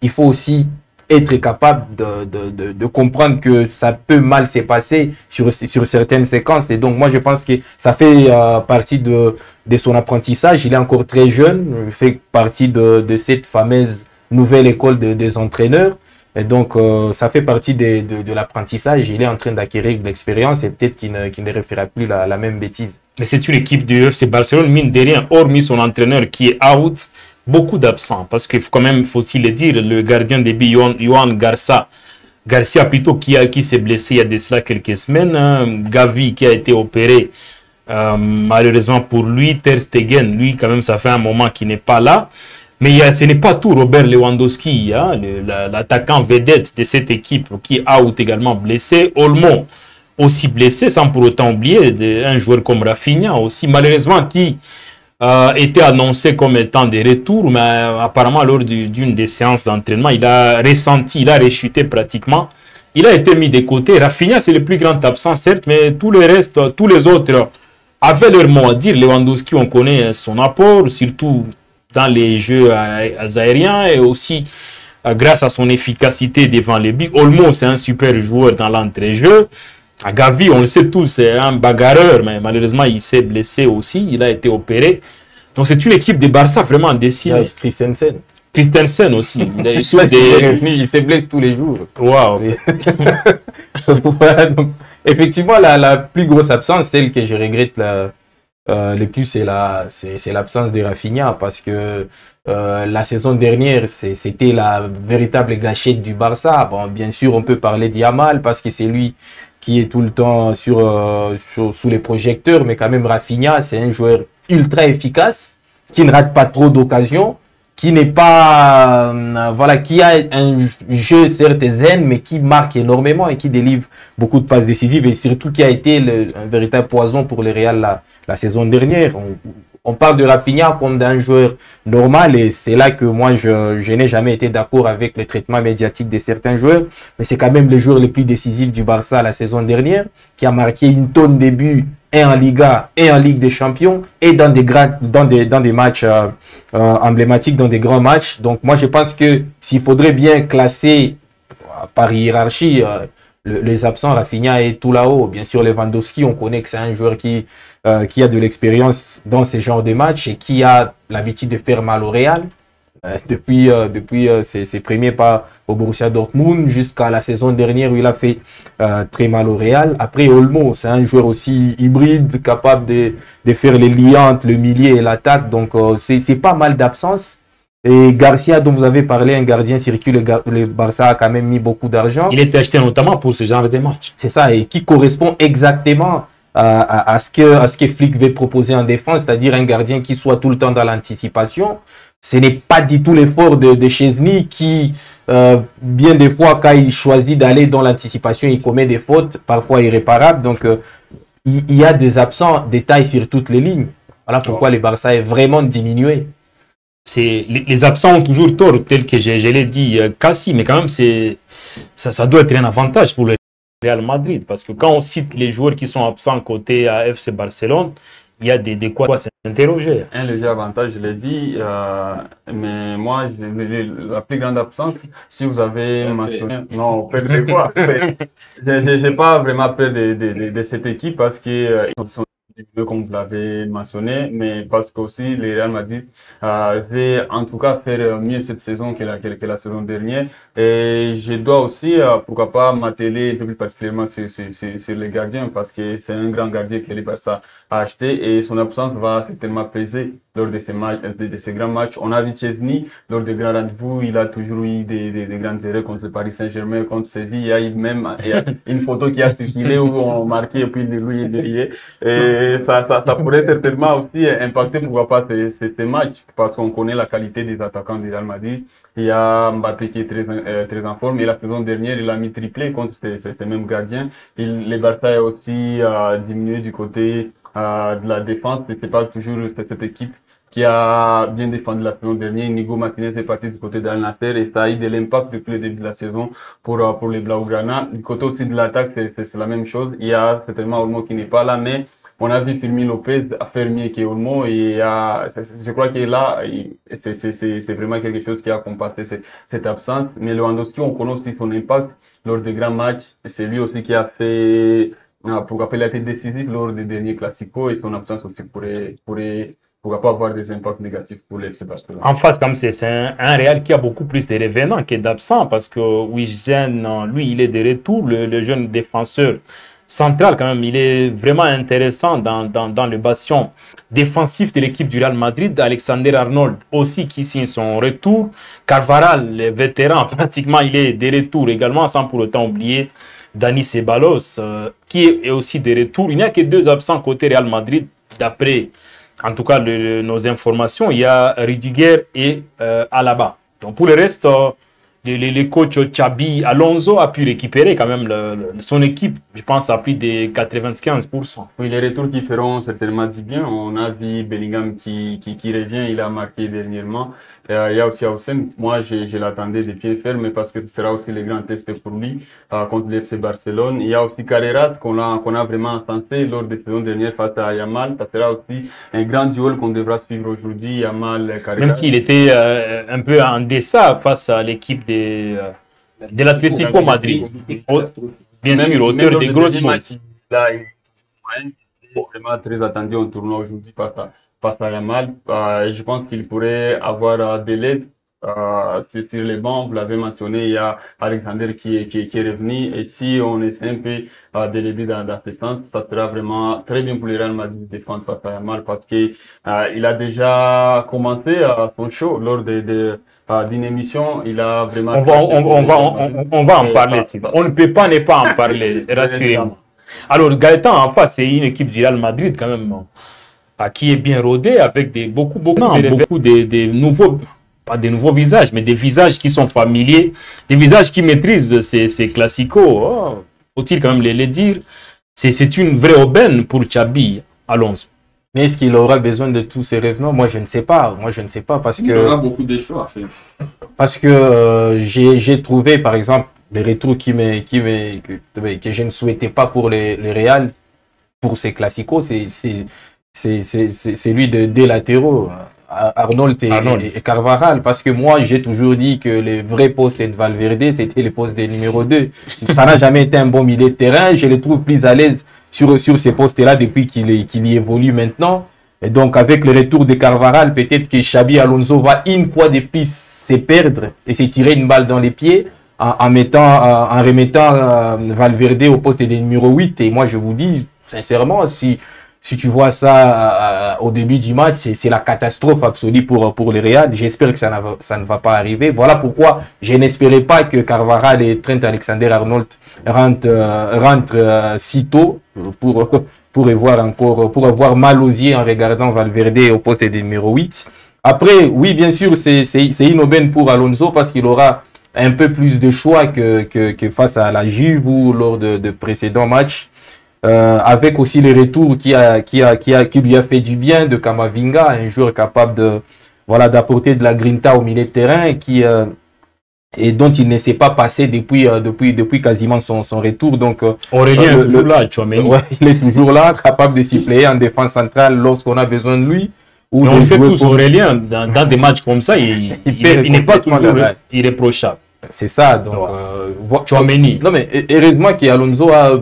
[SPEAKER 3] il faut aussi être capable de comprendre que ça peut mal se passer sur certaines séquences. Et donc, moi, je pense que ça fait partie de son apprentissage. Il est encore très jeune. Il fait partie de cette fameuse nouvelle école des entraîneurs. Et donc, ça fait partie de l'apprentissage. Il est en train d'acquérir de l'expérience et peut-être qu'il ne refera plus la même bêtise.
[SPEAKER 1] Mais c'est une équipe du FC Barcelone, mine de rien, hormis son entraîneur qui est out. Beaucoup d'absents, parce que quand même, faut-il le dire, le gardien de but, Johan Garça, Garcia plutôt qui s'est blessé il y a de cela quelques semaines. Hein. Gavi qui a été opéré. Malheureusement pour lui, Ter Stegen, lui quand même ça fait un moment qu'il n'est pas là. Mais ce n'est pas tout Robert Lewandowski, hein, l'attaquant vedette de cette équipe qui est out également blessé. Olmo aussi blessé, sans pour autant oublier un joueur comme Rafinha aussi, malheureusement qui était annoncé comme étant de retour, mais apparemment lors d'une des séances d'entraînement, il a ressenti, il a rechuté pratiquement. Il a été mis de côté. Rafinha, c'est le plus grand absent, certes, mais tous les autres avaient leur mot à dire. Lewandowski, on connaît son apport, surtout dans les jeux aériens et aussi grâce à son efficacité devant les buts. Olmo, c'est un super joueur dans l'entrejeu. Gavi, on le sait tous, c'est un bagarreur, mais malheureusement, il s'est blessé aussi. Il a été opéré. Donc, c'est une équipe de Barça vraiment décimée. Christensen aussi.
[SPEAKER 3] Il se blesse tous les jours.
[SPEAKER 1] Waouh.
[SPEAKER 3] Voilà, donc, effectivement, la plus grosse absence, celle que je regrette le plus, c'est l'absence de Rafinha, parce que la saison dernière, c'était la véritable gâchette du Barça. Bon, bien sûr, on peut parler d'Yamal parce que c'est lui qui est tout le temps sous les projecteurs, mais quand même Rafinha, c'est un joueur ultra efficace, qui ne rate pas trop d'occasions, qui n'est pas, voilà, qui a un jeu certes zen, mais qui marque énormément et qui délivre beaucoup de passes décisives, et surtout qui a été un véritable poison pour le Real la saison dernière. On parle de Rafinha comme d'un joueur normal, et c'est là que moi je n'ai jamais été d'accord avec le traitement médiatique de certains joueurs, mais c'est quand même le joueur le plus décisif du Barça la saison dernière, qui a marqué une tonne de buts, et en Liga et en Ligue des Champions, et dans des matchs emblématiques, dans des grands matchs. Donc moi je pense que s'il faudrait bien classer par hiérarchie les absents, Rafinha est tout là-haut. Bien sûr, Lewandowski, on connaît que c'est un joueur qui a de l'expérience dans ces genres de matchs et qui a l'habitude de faire mal au Real. Depuis ses premiers pas au Borussia Dortmund jusqu'à la saison dernière où il a fait très mal au Real. Après, Olmo, c'est un joueur aussi hybride, capable de faire les liens entre le milieu et l'attaque. Donc, c'est pas mal d'absence. Et Garcia, dont vous avez parlé, un gardien circule, le Barça a quand même mis beaucoup d'argent.
[SPEAKER 1] Il était acheté notamment pour ce genre de match.
[SPEAKER 3] C'est ça, et qui correspond exactement à ce que Flick veut proposer en défense, c'est-à-dire un gardien qui soit tout le temps dans l'anticipation. Ce n'est pas du tout l'effort de Chesney qui, bien des fois, quand il choisit d'aller dans l'anticipation, il commet des fautes, parfois irréparables. Donc, il y a des absents, des tailles sur toutes les lignes. Voilà pourquoi le Barça est vraiment diminué.
[SPEAKER 1] Les absents ont toujours tort, tel que je l'ai dit, Cassie, mais quand même, ça doit être un avantage pour le Real Madrid, parce que quand on cite les joueurs qui sont absents côté FC Barcelone, il y a de quoi s'interroger.
[SPEAKER 2] Un léger avantage, je l'ai dit, mais moi, la plus grande absence, si vous avez mentionné, non, peur de quoi? J'ai pas vraiment peur de cette équipe parce que ils sont comme vous l'avez mentionné, mais parce qu'aussi le Real Madrid va en tout cas faire mieux cette saison que la saison dernière. Et je dois aussi, pourquoi pas, m'atteler un peu plus particulièrement sur les gardiens, parce que c'est un grand gardien que le Barça a acheté et son absence va certainement peser lors de ces matchs, de ces grands matchs. On a vu Chesney, lors des grands rendez-vous, il a toujours eu des grandes erreurs contre le Paris Saint-Germain, contre Séville. Il y a une photo qui a circulé où on marquait et puis lui est derrière. Et ça pourrait certainement aussi impacter, pourquoi pas, ces matchs, parce qu'on connaît la qualité des attaquants du Real Madrid. Il y a Mbappé qui est très en forme, et la saison dernière, il a mis triplé contre ces mêmes gardiens. Le Barça est aussi diminué du côté de la défense, et c'est pas toujours cette équipe qui a bien défendu la saison dernière. Inigo Martinez est parti du côté d'Al Nassr et ça a eu de l'impact depuis le début de la saison pour les Blaugrana. Du côté aussi de l'attaque, c'est la même chose. Il y a certainement Olmo qui n'est pas là, mais on a vu Fermín Lopez faire mieux qu'Olmo, et je crois que là, c'est vraiment quelque chose qui a compensé cette absence. Mais Lewandowski, on connaît aussi son impact lors des grands matchs. C'est lui aussi qui a fait, pourquoi pas, il a été décisif lors des derniers Clasico, et son absence aussi pourrait pas avoir des impacts négatifs pour l'FC Barcelone.
[SPEAKER 1] En face, comme c'est un Real qui a beaucoup plus de revenants que d'absents, parce que Wijnaldum, lui, il est de retour, le jeune défenseur central quand même. Il est vraiment intéressant dans le bastion défensif de l'équipe du Real Madrid. Alexander Arnold aussi qui signe son retour. Carvajal, le vétéran, pratiquement il est de retour également, sans pour autant oublier Dani Ceballos qui est aussi de retour. Il n'y a que 2 absents côté Real Madrid d'après en tout cas nos informations. Il y a Rudiger et Alaba. Donc pour le reste, le coach Xabi Alonso a pu récupérer quand même son équipe, je pense, à plus de 95%.
[SPEAKER 2] Oui, les retours qui feront certainement du bien. On a vu Bellingham qui revient, il a marqué dernièrement. Il y a aussi Houssen. Moi, je l'attendais de pied ferme parce que ce sera aussi le grand test pour lui contre l'FC Barcelone. Il y a aussi Carreras qu'on a vraiment encensé lors des saisons dernières face à Yamal. Ça sera aussi un grand duel qu'on devra suivre aujourd'hui, Yamal, Carreras.
[SPEAKER 1] Même s'il était un peu en deçà face à l'équipe de l'Atlético Madrid. Bien sûr, auteur des grosses matchs.
[SPEAKER 2] Là, il est vraiment très attendu en tournoi aujourd'hui face à Yamal. Je pense qu'il pourrait avoir de l'aide sur les bancs. Vous l'avez mentionné, il y a Alexander qui est revenu. Et si on essaie un peu de l'aider dans ce sens, ça sera vraiment très bien pour le Real Madrid de défendre face à Yamal parce que il a déjà commencé son show lors d'une émission. Il a vraiment...
[SPEAKER 1] On va en parler. On ne peut pas ne pas en parler, rassurez-moi. Alors, Gaëtan, en face, c'est une équipe du Real Madrid quand même qui est bien rodée avec beaucoup de nouveaux, pas de nouveaux visages, mais des visages qui sont familiers, des visages qui maîtrisent ces classicos. Faut-il quand même les dire. C'est une vraie aubaine pour Xabi Alonso.
[SPEAKER 3] Mais est-ce qu'il aura besoin de tous ces revenants? Moi, je ne sais pas. Parce que...
[SPEAKER 2] Il aura beaucoup de choix à faire.
[SPEAKER 3] Parce que j'ai trouvé, par exemple, les retours que je ne souhaitais pas pour les Real, pour ces classicos, c'est lui des latéraux, Arnold et Carvajal. Parce que moi, j'ai toujours dit que les vrais postes de Valverde, c'était les postes de numéro 2. Ça n'a jamais été un bon milieu de terrain. Je le trouve plus à l'aise sur ces postes-là depuis qu'il y évolue maintenant. Et donc, avec le retour de Carvajal, peut-être que Xabi Alonso va une fois de plus se perdre et se tirer une balle dans les pieds en remettant Valverde au poste de numéro 8. Et moi, je vous dis, sincèrement, si tu vois ça au début du match, c'est la catastrophe absolue pour les Real. J'espère que ça ne va pas arriver. Voilà pourquoi je n'espérais pas que Carvajal et Trent Alexander-Arnold rentrent si tôt pour avoir mal aux yeux en regardant Valverde au poste de numéro 8. Après, oui, bien sûr, c'est une aubaine pour Alonso parce qu'il aura un peu plus de choix que face à la Juve ou lors de précédents matchs. Avec aussi les retours qui lui a fait du bien de Camavinga, un joueur capable d'apporter de la grinta au milieu de terrain et dont il ne s'est pas passé depuis quasiment son retour. Donc
[SPEAKER 1] Aurélien est toujours là,
[SPEAKER 3] il est toujours là, capable de siffler en défense centrale lorsqu'on a besoin de lui.
[SPEAKER 1] On sait tous Aurélien, dans des matchs comme ça, il n'est pas toujours irréprochable.
[SPEAKER 3] C'est ça, donc
[SPEAKER 1] Tchouaméni.
[SPEAKER 3] Non mais heureusement qu'Alonso a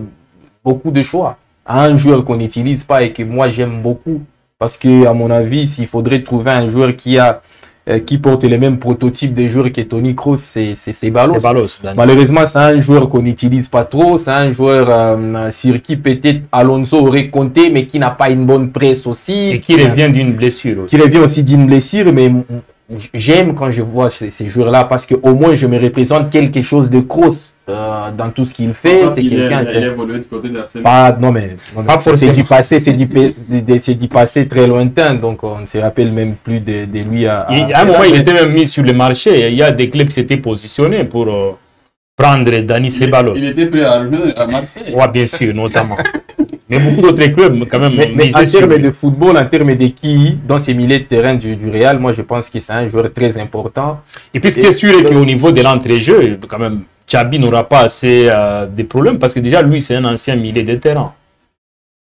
[SPEAKER 3] beaucoup de choix. Un joueur qu'on n'utilise pas et que moi j'aime beaucoup. Parce que, à mon avis, s'il faudrait trouver un joueur qui porte les mêmes prototypes des joueurs que Toni Kroos, c'est Ceballos. Malheureusement, c'est un joueur qu'on n'utilise pas trop. C'est un joueur sur qui peut-être Alonso aurait compté, mais qui n'a pas une bonne presse aussi.
[SPEAKER 1] Et qui revient d'une blessure.
[SPEAKER 3] Qui revient aussi d'une blessure, mais j'aime quand je vois ces joueurs-là parce qu'au moins je me représente quelque chose de Kroos dans tout ce qu'il fait. C'est quelqu'un. C'est du passé, c'est du passé très lointain, donc on ne se rappelle même plus de lui.
[SPEAKER 1] À un moment, il était même mis sur le marché. Il y a des clubs qui s'étaient positionnés pour prendre Dani Ceballos.
[SPEAKER 2] Il était prêt à Marseille.
[SPEAKER 1] Oui, bien sûr, notamment. Mais beaucoup d'autres clubs, quand même.
[SPEAKER 3] Mais en termes de football, en termes de qui, dans ces milieux de terrain du Real, moi je pense que c'est un joueur très important.
[SPEAKER 1] Et puis ce qui est sûr est qu'au niveau de l'entrée-jeu, quand même, Xabi n'aura pas assez de problèmes parce que déjà lui c'est un ancien milieu de terrain.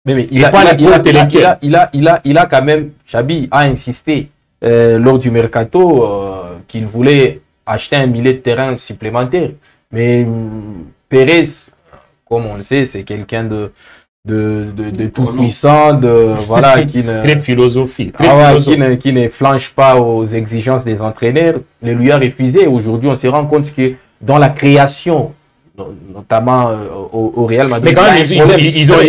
[SPEAKER 3] Mais il a quand même, Xabi a insisté lors du mercato qu'il voulait acheter un milieu de terrain supplémentaire. Mais Pérez, comme on le sait, c'est quelqu'un de tout puissant, qui ne,
[SPEAKER 1] très philosophique,
[SPEAKER 3] qui ne flanche pas aux exigences des entraîneurs, ne lui a refusé. Aujourd'hui, on se rend compte que dans la création notamment au Real Madrid.
[SPEAKER 1] Mais quand même,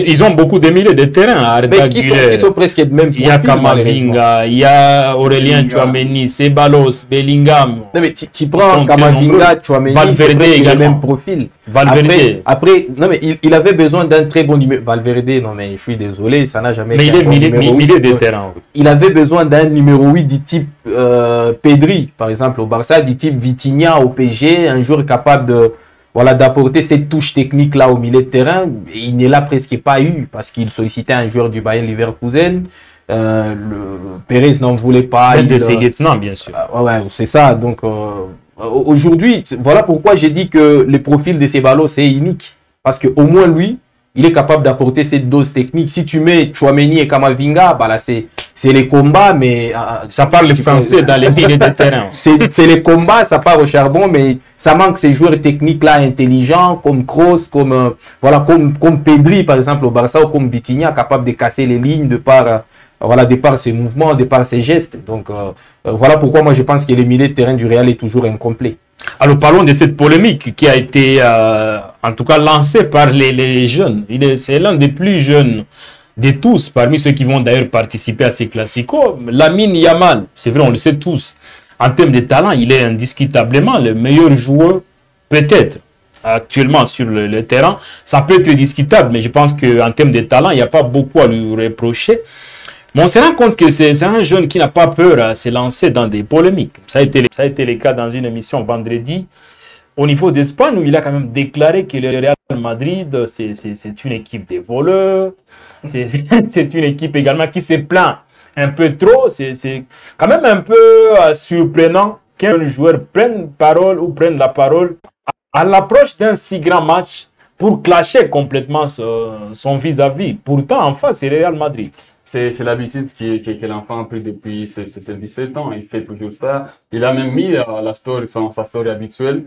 [SPEAKER 1] ils ont beaucoup de milliers de terrains à Arda
[SPEAKER 3] qui sont presque de même profil.
[SPEAKER 1] Il y a Kamavinga, il y a Aurélien Tchouaméni, Ceballos, Bellingham.
[SPEAKER 3] Non, mais tu prends Kamavinga, Tchouaméni, c'est presque le même profil.
[SPEAKER 1] Valverde.
[SPEAKER 3] Après, non, mais il avait besoin d'un très bon numéro. Valverde, non, mais je suis désolé, ça n'a jamais
[SPEAKER 1] été. Mais il est milieu de terrain.
[SPEAKER 3] Il avait besoin d'un numéro 8 du type Pedri, par exemple, au Barça, du type Vitinha au PSG, un joueur capable de. Voilà, d'apporter cette touche technique là au milieu de terrain. Il n'est là presque pas eu parce qu'il sollicitait un joueur du Bayern Leverkusen. Pérez n'en voulait pas.
[SPEAKER 1] Non, bien sûr.
[SPEAKER 3] Ouais, c'est ça. Donc aujourd'hui, voilà pourquoi j'ai dit que le profil de Ceballos c'est unique. Parce qu'au moins lui, il est capable d'apporter cette dose technique. Si tu mets Tchouaméni et Kamavinga, bah là c'est les combats, mais
[SPEAKER 1] ça parle le français dans les milieux de terrain.
[SPEAKER 3] C'est les combats, ça part au charbon, mais ça manque ces joueurs techniques là intelligents comme Kroos, comme voilà, comme Pedri par exemple au Barça ou comme Vitinha, capable de casser les lignes de par voilà, de par ses mouvements, de par ses gestes. Donc voilà pourquoi moi je pense que le milieu de terrain du Real est toujours incomplet.
[SPEAKER 1] Alors parlons de cette polémique qui a été en tout cas lancée par les jeunes. C'est l'un des plus jeunes de tous, parmi ceux qui vont d'ailleurs participer à ces classicos. Lamine Yamal, c'est vrai, on le sait tous, en termes de talent, il est indiscutablement le meilleur joueur, peut-être, actuellement sur le terrain. Ça peut être discutable, mais je pense qu'en termes de talent, il n'y a pas beaucoup à lui reprocher. Mais on se rend compte que c'est un jeune qui n'a pas peur à se lancer dans des polémiques. Ça a été le cas dans une émission vendredi au niveau d'Espagne, où il a quand même déclaré que le Real Madrid, c'est une équipe de voleurs. C'est une équipe également qui se plaint un peu trop. C'est quand même un peu surprenant qu'un joueur prenne la parole à l'approche d'un si grand match pour clasher complètement son vis-à-vis. Pourtant, en face, c'est le Real Madrid.
[SPEAKER 2] C'est l'habitude que l'enfant a pris depuis ses 17 ans. Il fait toujours ça. Il a même mis sa story habituelle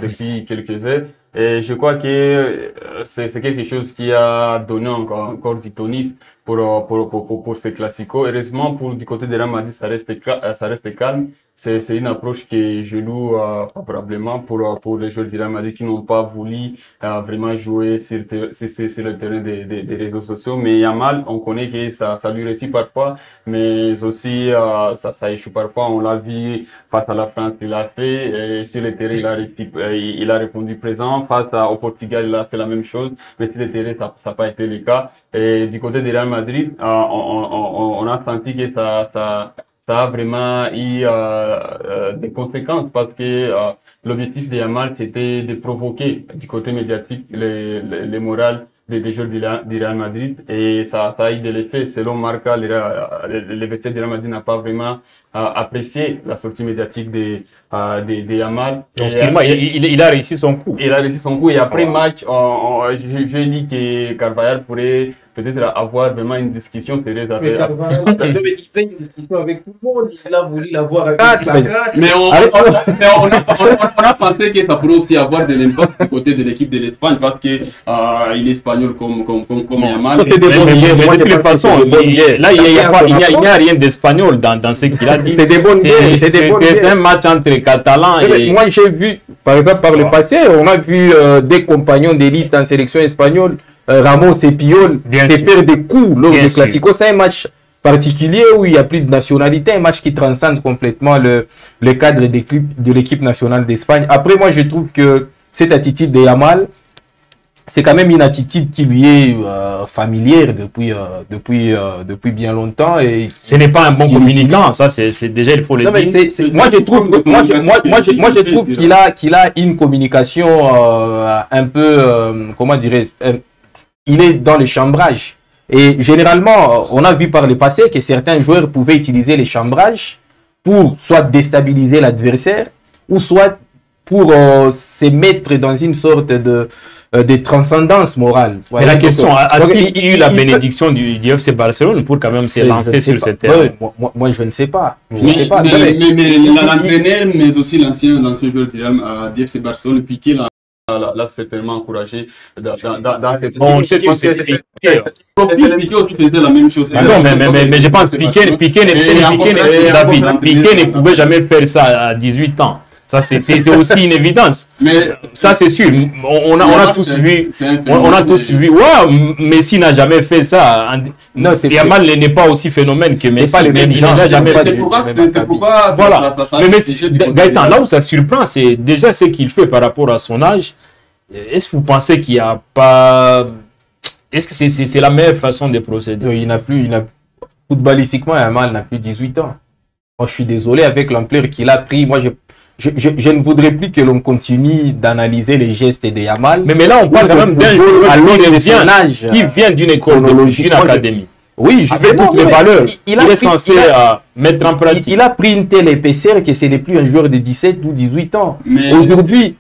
[SPEAKER 2] depuis quelques heures. Et je crois que c'est quelque chose qui a donné encore du tonus pour ces classicos. Heureusement, du côté de Real Madrid, ça reste calme. C'est une approche que je loue favorablement pour les joueurs du Real Madrid qui n'ont pas voulu vraiment jouer sur le terrain des réseaux sociaux. Mais Yamal, on connaît que ça lui réussit parfois, mais aussi ça échoue parfois. On l'a vu face à la France, il l'a fait. Et sur le terrain, il a répondu présent. Face au Portugal, il a fait la même chose. Mais sur le terrain, ça n'a pas été le cas. Et du côté du Real Madrid, on a senti que ça a vraiment eu des conséquences parce que l'objectif de Yamal, c'était de provoquer du côté médiatique les morales des joueurs du Real Madrid et ça a eu de l'effet. Selon Marca, le vestiaire du Real Madrid n'a pas vraiment apprécié la sortie médiatique de Yamal.
[SPEAKER 1] Donc, il a réussi son coup.
[SPEAKER 2] Il a réussi son coup et après match, j'ai dit que Carvajal pourrait peut-être avoir vraiment une discussion sérieuse avec.
[SPEAKER 3] Il fait une discussion avec tout le monde. Il a voulu l'avoir avec
[SPEAKER 2] mais on a pensé que ça pourrait aussi avoir de l'impact du côté de l'équipe de l'Espagne parce que il est espagnol comme Yamal.
[SPEAKER 1] De toute façon, là il n'y a rien d'espagnol dans ce qu'il a dit.
[SPEAKER 3] C'est des bonnes guerres.
[SPEAKER 1] C'est un match entre Catalans et.
[SPEAKER 3] Moi j'ai vu, par exemple par le passé, on a vu des compagnons d'élite en sélection espagnole. Ramos et Puyol, c'est faire des coups lors des classicos. C'est un match particulier où il n'y a plus de nationalité, un match qui transcende complètement le cadre de l'équipe nationale d'Espagne. Après, moi, je trouve que cette attitude de Yamal, c'est quand même une attitude qui lui est familière depuis bien longtemps. Et
[SPEAKER 1] ce n'est pas un bon communicant, ça, c'est déjà, il faut le dire.
[SPEAKER 3] Moi, je trouve qu'il a une communication un peu, comment dirais-je, il est dans le chambrage. Et généralement, on a vu par le passé que certains joueurs pouvaient utiliser les chambrages pour soit déstabiliser l'adversaire ou soit pour se mettre dans une sorte de transcendance morale.
[SPEAKER 1] Voilà. Mais la question, a-t-il eu la bénédiction du FC Barcelone pour quand même se lancer sur ce terrain?
[SPEAKER 3] Moi, je ne sais pas.
[SPEAKER 2] Mais l'entraîneur, mais aussi l'ancien joueur du FC Barcelone, Piqué, là, c'est tellement encouragé dans cette Piqué aussi faisait la même chose.
[SPEAKER 1] Non, mais je pense que Piqué ne pouvait jamais faire ça à 18 ans. Ça, c'est aussi une évidence. Mais ça, c'est sûr. On a tous vu. On a tous vu. Ouais, Messi n'a jamais fait ça. Non, Yamal n'est pas aussi phénomène que Messi. Il n'a jamais fait.
[SPEAKER 2] C'est pourquoi.
[SPEAKER 1] Voilà. Mais Gaëtan, là où ça surprend, c'est déjà ce qu'il fait par rapport à son âge. Est-ce que vous pensez qu'il n'y a pas. Est-ce que c'est la meilleure façon de procéder?
[SPEAKER 3] Il n'a plus. Footballistiquement, Yamal n'a plus 18 ans. Moi, je suis désolé avec l'ampleur qu'il a pris. Moi, je ne voudrais plus que l'on continue d'analyser les gestes de Yamal.
[SPEAKER 1] Mais là, on parle quand même d'un joueur qui vient d'une école, d'une académie.
[SPEAKER 3] Oui,
[SPEAKER 1] avec toutes les valeurs. Il est censé mettre en pratique.
[SPEAKER 3] Il a pris une telle épaisseur que ce n'est plus un joueur de 17 ou 18 ans. Aujourd'hui,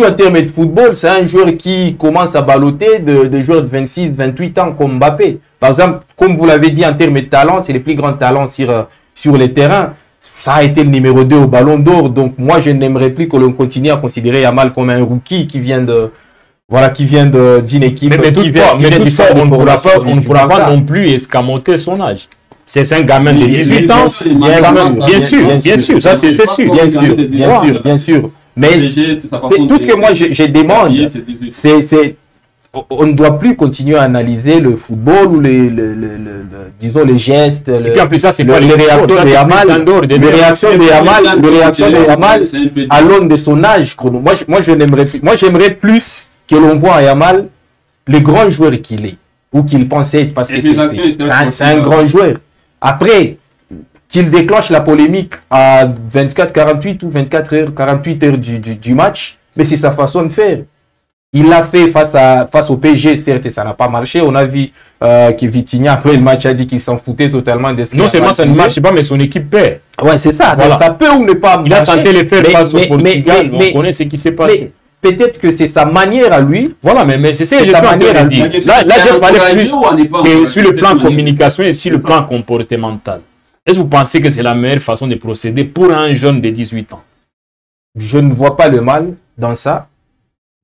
[SPEAKER 3] en termes de football, c'est un joueur qui commence à balloter de joueurs de 26, 28 ans comme Mbappé. Par exemple, comme vous l'avez dit, en termes de talent, c'est le plus grand talent sur les terrains. Ça a été le numéro 2 au Ballon d'Or. Donc, moi, je n'aimerais plus que l'on continue à considérer Yamal comme un rookie qui vient d'une équipe.
[SPEAKER 1] Mais toutefois, on ne pourra pas non plus escamoter son âge. C'est un gamin de 18 ans. Bien sûr, ça c'est sûr.
[SPEAKER 3] Bien sûr. Mais tout ce que moi je demande, c'est on ne doit plus continuer à analyser le football ou disons les gestes,
[SPEAKER 1] et puis en plus ça c'est
[SPEAKER 3] les réactions de Yamal, à l'aune de son âge. Moi j'aimerais plus que l'on voit à Yamal le grand joueur qu'il est ou qu'il pensait être, parce que c'est un grand joueur. Après qu'il déclenche la polémique à 24-48 ou 24 heures du match, mais c'est sa façon de faire. Il l'a fait face au PSG, certes, ça n'a pas marché. On a vu que Vitinha, après le match, a dit qu'il s'en foutait totalement de ce
[SPEAKER 1] Non seulement ça ne marche pas, mais son équipe perd.
[SPEAKER 3] Ouais, c'est ça. Voilà. Ça peut ou ne pas marcher.
[SPEAKER 1] Il a tenté les faire face au Portugal, on connaît ce qui s'est passé.
[SPEAKER 3] Peut-être que c'est sa manière à lui.
[SPEAKER 1] Voilà, mais c'est ça que je veux dire. Là, j'ai parlé plus c'est sur le plan communication et sur le plan comportemental. Est-ce que vous pensez que c'est la meilleure façon de procéder pour un jeune de 18 ans?
[SPEAKER 3] Je ne vois pas le mal dans ça.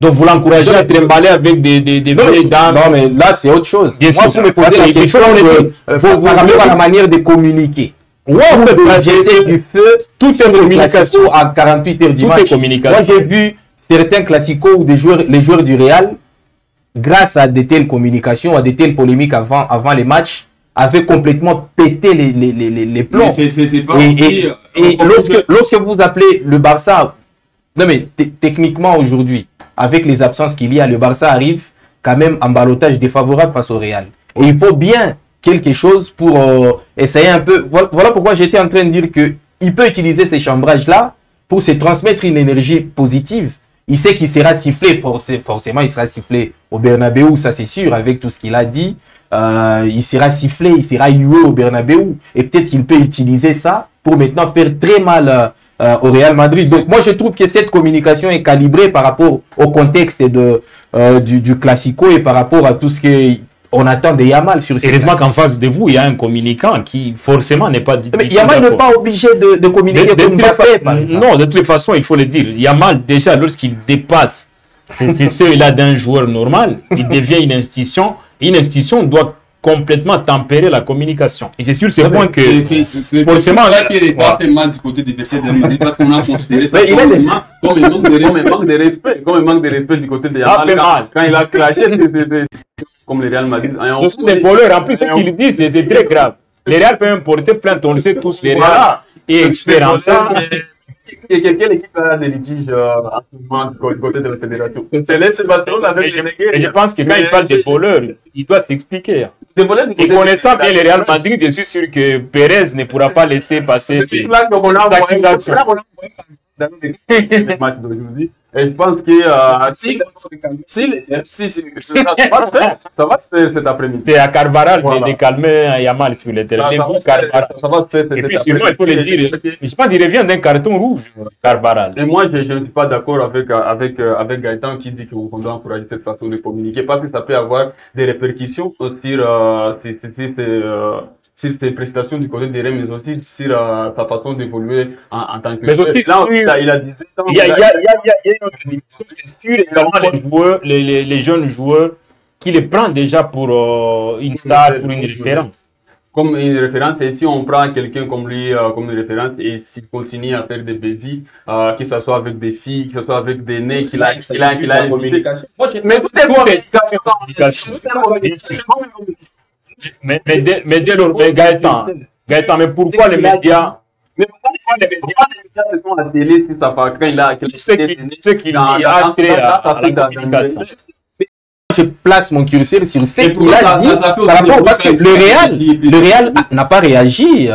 [SPEAKER 1] Donc vous l'encouragez à trimballer avec des vieilles dames?
[SPEAKER 3] Non, mais là, c'est autre chose.
[SPEAKER 1] Bien sûr.
[SPEAKER 3] Moi, vous me posez la question par rapport à la manière de communiquer.
[SPEAKER 1] Ouais, on peut
[SPEAKER 3] jeter du feu.
[SPEAKER 1] Tout est communication.
[SPEAKER 3] À 48 heures du match. Moi, j'ai vu certains classicos où les joueurs du Real, grâce à de telles communications, à de telles polémiques avant les matchs, avaient complètement pété les plombs.
[SPEAKER 2] C'est pas aussi...
[SPEAKER 3] Et lorsque vous appelez le Barça, non mais techniquement aujourd'hui, avec les absences qu'il y a, le Barça arrive quand même en ballottage défavorable face au Real. Et il faut bien quelque chose pour essayer un peu... Voilà pourquoi j'étais en train de dire qu'il peut utiliser ces chambrages-là pour se transmettre une énergie positive. Il sait qu'il sera sifflé, forcément il sera sifflé au Bernabeu, ça c'est sûr, avec tout ce qu'il a dit. Il sera sifflé, il sera hué au Bernabeu. Et peut-être qu'il peut utiliser ça pour maintenant faire très mal au Real Madrid. Donc moi je trouve que cette communication est calibrée par rapport au contexte du Classico et par rapport à tout ce qu'on attend de Yamal sur ce.
[SPEAKER 1] Heureusement qu'en face de vous, il y a un communicant qui forcément n'est pas dit.
[SPEAKER 3] Mais Yamal n'est pas obligé de communiquer comme Mbappé, par exemple.
[SPEAKER 1] Non, de toutes les façons, il faut le dire. Yamal, déjà, lorsqu'il dépasse ces seuils-là d'un joueur normal, il devient une institution. Une institution doit complètement tempérer la communication. Et c'est sur ce point que
[SPEAKER 2] forcément là qu'il n'est pas tellement du côté des personnes de Madrid parce qu'on a considéré ça comme un manque de respect, du côté de Yamal. Quand il a clashé, c'est comme le Real Madrid.
[SPEAKER 1] Ce sont des voleurs. En plus, ce qu'il dit, c'est très grave. Les Real peuvent porter plainte, on le sait tous, les Real et expérience.
[SPEAKER 2] Quelle équipe a des litiges en ce moment du côté de la fédération? C'est Sébastien avec
[SPEAKER 1] et je pense que quand il parle des voleurs, il doit s'expliquer. Et connaissant bien le Real Madrid, je suis sûr que Pérez ne pourra pas laisser passer ces accusations.
[SPEAKER 2] Le match d'aujourd'hui. Et je pense que ça va se faire cet après-midi.
[SPEAKER 1] C'est à Carvaral de calmer Yamal sur le terrain.
[SPEAKER 2] Ça va se faire cet après-midi.
[SPEAKER 1] Et puis sûrement, il faut le dire, je pense qu'il revient d'un carton rouge, Carvaral.
[SPEAKER 2] Et moi, je ne suis pas d'accord avec Gaëtan qui dit qu'on doit encourager cette façon de communiquer parce que ça peut avoir des répercussions sur ses prestations du côté des Rennes, mais aussi sur sa façon d'évoluer en tant que
[SPEAKER 1] mais aussi,
[SPEAKER 2] là, il a 18 ans.
[SPEAKER 1] Il y a une autre dimension, c'est sûr, également les jeunes joueurs qui les prennent déjà pour une star, pour une référence.
[SPEAKER 2] comme une référence. Et si on prend quelqu'un comme lui comme une référence et s'il continue à faire des bévies, que ce soit avec des filles, que ce soit avec des nez qu'il a
[SPEAKER 3] communication.
[SPEAKER 1] Mais tout est communication. Mais dès lors, Gaëtan, mais pourquoi les médias?
[SPEAKER 2] Mais pourquoi les médias ce sont la télé, c'est ça, quand il a
[SPEAKER 1] ce qu'il a créé à la communication.
[SPEAKER 3] Je place mon curseur sur ce qu'il a dit par rapport parce que le Real n'a pas réagi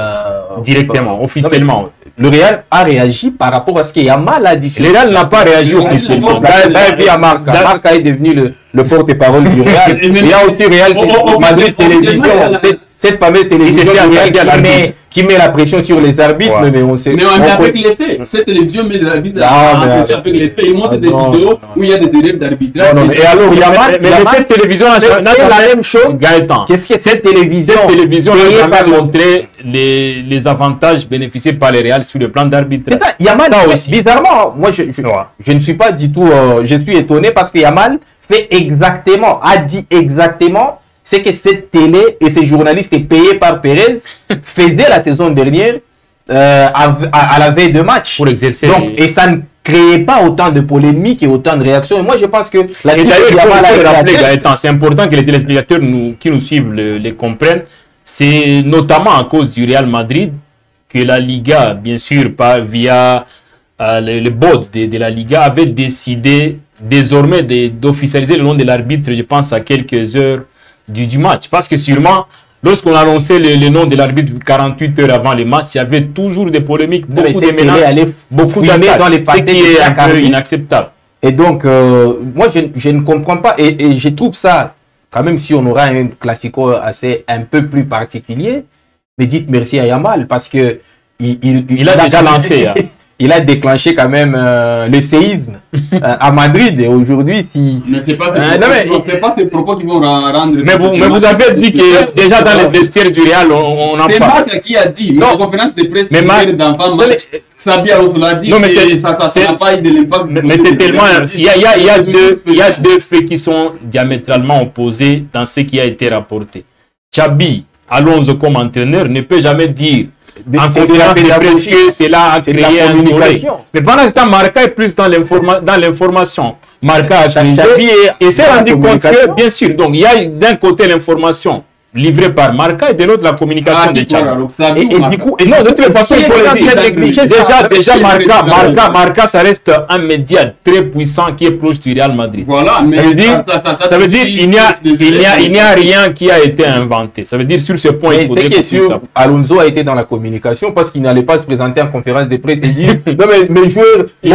[SPEAKER 1] directement, officiellement.
[SPEAKER 3] Le Real a réagi par rapport à ce que Yamal a dit.
[SPEAKER 1] Le Real n'a pas réagi officiellement.
[SPEAKER 3] Marca est devenu le porte-parole du Real. Il y a aussi Real Madrid Télévision. Cette fameuse télévision qui met la pression sur les arbitres,
[SPEAKER 4] mais on sait. Mais avec les faits, cette télévision met l'arbitre avec les faits. Il montre des vidéos où il y a des élèves d'arbitrage.
[SPEAKER 1] Et alors, mais cette télévision n'a
[SPEAKER 3] la même chose.
[SPEAKER 1] Gaëtan,
[SPEAKER 3] qu'est-ce que cette télévision
[SPEAKER 1] n'a jamais montré les avantages bénéficiés par les Real sur le plan d'arbitrage?
[SPEAKER 3] Yamal, bizarrement, moi je ne suis pas du tout, je suis étonné parce que Yamal a dit exactement c'est que cette télé et ces journalistes payés par Pérez faisaient la saison dernière à la veille de match.
[SPEAKER 1] Pour exercer.
[SPEAKER 3] Donc, et ça ne créait pas autant de polémiques et autant de réactions. Et moi, je pense que
[SPEAKER 1] la c'est important que les téléspectateurs qui nous suivent les comprennent. C'est notamment à cause du Real Madrid que la Liga, bien sûr, via le board de la Liga, avait décidé désormais d'officialiser le nom de l'arbitre, je pense, à quelques heures du match. Parce que sûrement, lorsqu'on annonçait le nom de l'arbitre 48 heures avant le match, il y avait toujours des polémiques, beaucoup de ménages, beaucoup d'attaques, ce qui est un peu inacceptable.
[SPEAKER 3] Et donc, moi, je ne comprends pas. Et je trouve ça, quand même, si on aura un classico un peu plus particulier, mais dites merci à Yamal, parce que
[SPEAKER 1] il a déjà lancé.
[SPEAKER 3] Il a déclenché quand même le séisme à Madrid. Et aujourd'hui, si...
[SPEAKER 4] Mais ce n'est pas ces propos qui vont rendre...
[SPEAKER 1] Mais vous avez dit que déjà dans les vestiaires du Real, on en parle.
[SPEAKER 4] C'est Marc qui a dit, mais en conférence de presse, d'enfant match, Sabia l'a dit, que ça n'a pas eu de l'impact.
[SPEAKER 1] Mais c'est tellement... Il y a deux faits qui sont diamétralement opposés dans ce qui a été rapporté. Xabi Alonso comme entraîneur ne peut jamais dire en conférence de presse que cela a créé un tollé. Mais pendant ce temps, Marca est plus dans l'information. Marca a changé et s'est rendu compte que, bien sûr, donc il y a d'un côté l'information livrée par Marca et de l'autre la communication de Xabi. Et du coup, non, de toute façon, il faut le dire. Déjà Marca, ça reste un média très puissant qui est proche du Real Madrid.
[SPEAKER 4] Voilà, mais
[SPEAKER 1] ça veut dire qu'il n'y a rien qui a été inventé. Ça veut dire sur ce point, il faudrait que
[SPEAKER 3] Alonso a été dans la communication parce qu'il n'allait pas se présenter en conférence de presse et dire non mais mes joueurs ils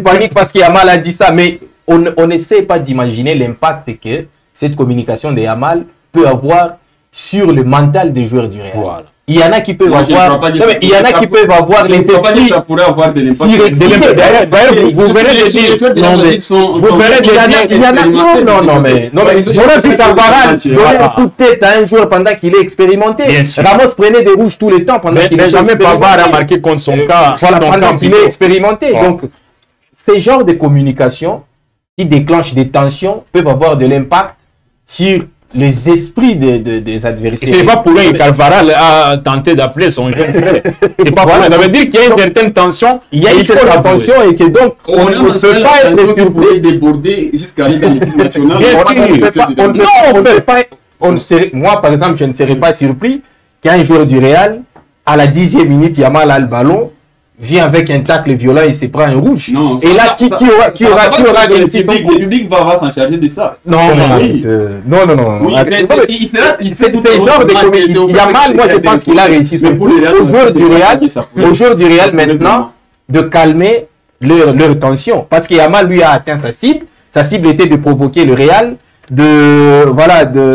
[SPEAKER 3] paniquent parce qu'il y a mal à dire ça. Mais on n'essaie pas d'imaginer l'impact que cette communication de Yamal peut avoir sur le mental des joueurs du Real.
[SPEAKER 1] Voilà.
[SPEAKER 3] Il y en a qui peuvent avoir les esprits.
[SPEAKER 4] Ça pourrait avoir de l'impact.
[SPEAKER 1] Vous verrez de dire.
[SPEAKER 3] Non, mais Carvajal donnait un coup de tête à un joueur pendant qu'il est expérimenté. Ramos prenait des rouges tous les temps pendant qu'il est
[SPEAKER 1] jamais Pavard a marqué contre son cas.
[SPEAKER 3] Pendant qu'il est expérimenté. Donc, ces genres de communication qui déclenchent des tensions peuvent avoir de l'impact sur les esprits des adversaires.
[SPEAKER 1] Ce n'est pas pour rien que Carvajal a tenté d'appeler son jeune frère. C'est pas pour rien. Ça veut dire qu'il y a une certaine tension.
[SPEAKER 3] Il y a une certaine tension et que donc on ne peut pas être surpris
[SPEAKER 4] déborder jusqu'à aller dans l'équipe nationale.
[SPEAKER 3] Moi, par exemple, je ne serais pas surpris qu'un joueur du Real, à la 10e minute, Yamal a le ballon, vient avec un tacle violent et se prend un rouge.
[SPEAKER 4] Non,
[SPEAKER 3] et là, qui aura
[SPEAKER 4] le public va s'en charger de ça.
[SPEAKER 3] Non. Il fait tout un genre de comédie. Yamal, moi, je pense qu'il a réussi aux joueurs du Real maintenant de calmer leur tension. Parce que Yamal, lui, a atteint sa cible. Sa cible était de provoquer le Real,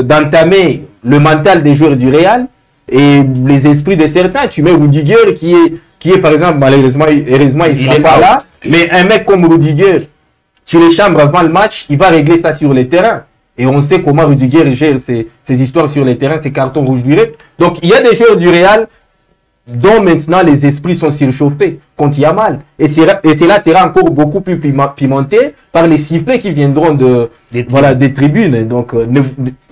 [SPEAKER 3] d'entamer le mental des joueurs du Real et les esprits de certains. Tu mets Rudiger qui est par exemple, heureusement il ne sera pas là, mais un mec comme Rudiger, tu les chambres avant le match, il va régler ça sur le terrain. Et on sait comment Rudiger gère ces histoires sur le terrain, ces cartons rouges direct. Donc il y a des joueurs du Real dont maintenant les esprits sont surchauffés contre Yamal. Et cela sera encore beaucoup plus pimenté par les sifflets qui viendront des tribunes. Donc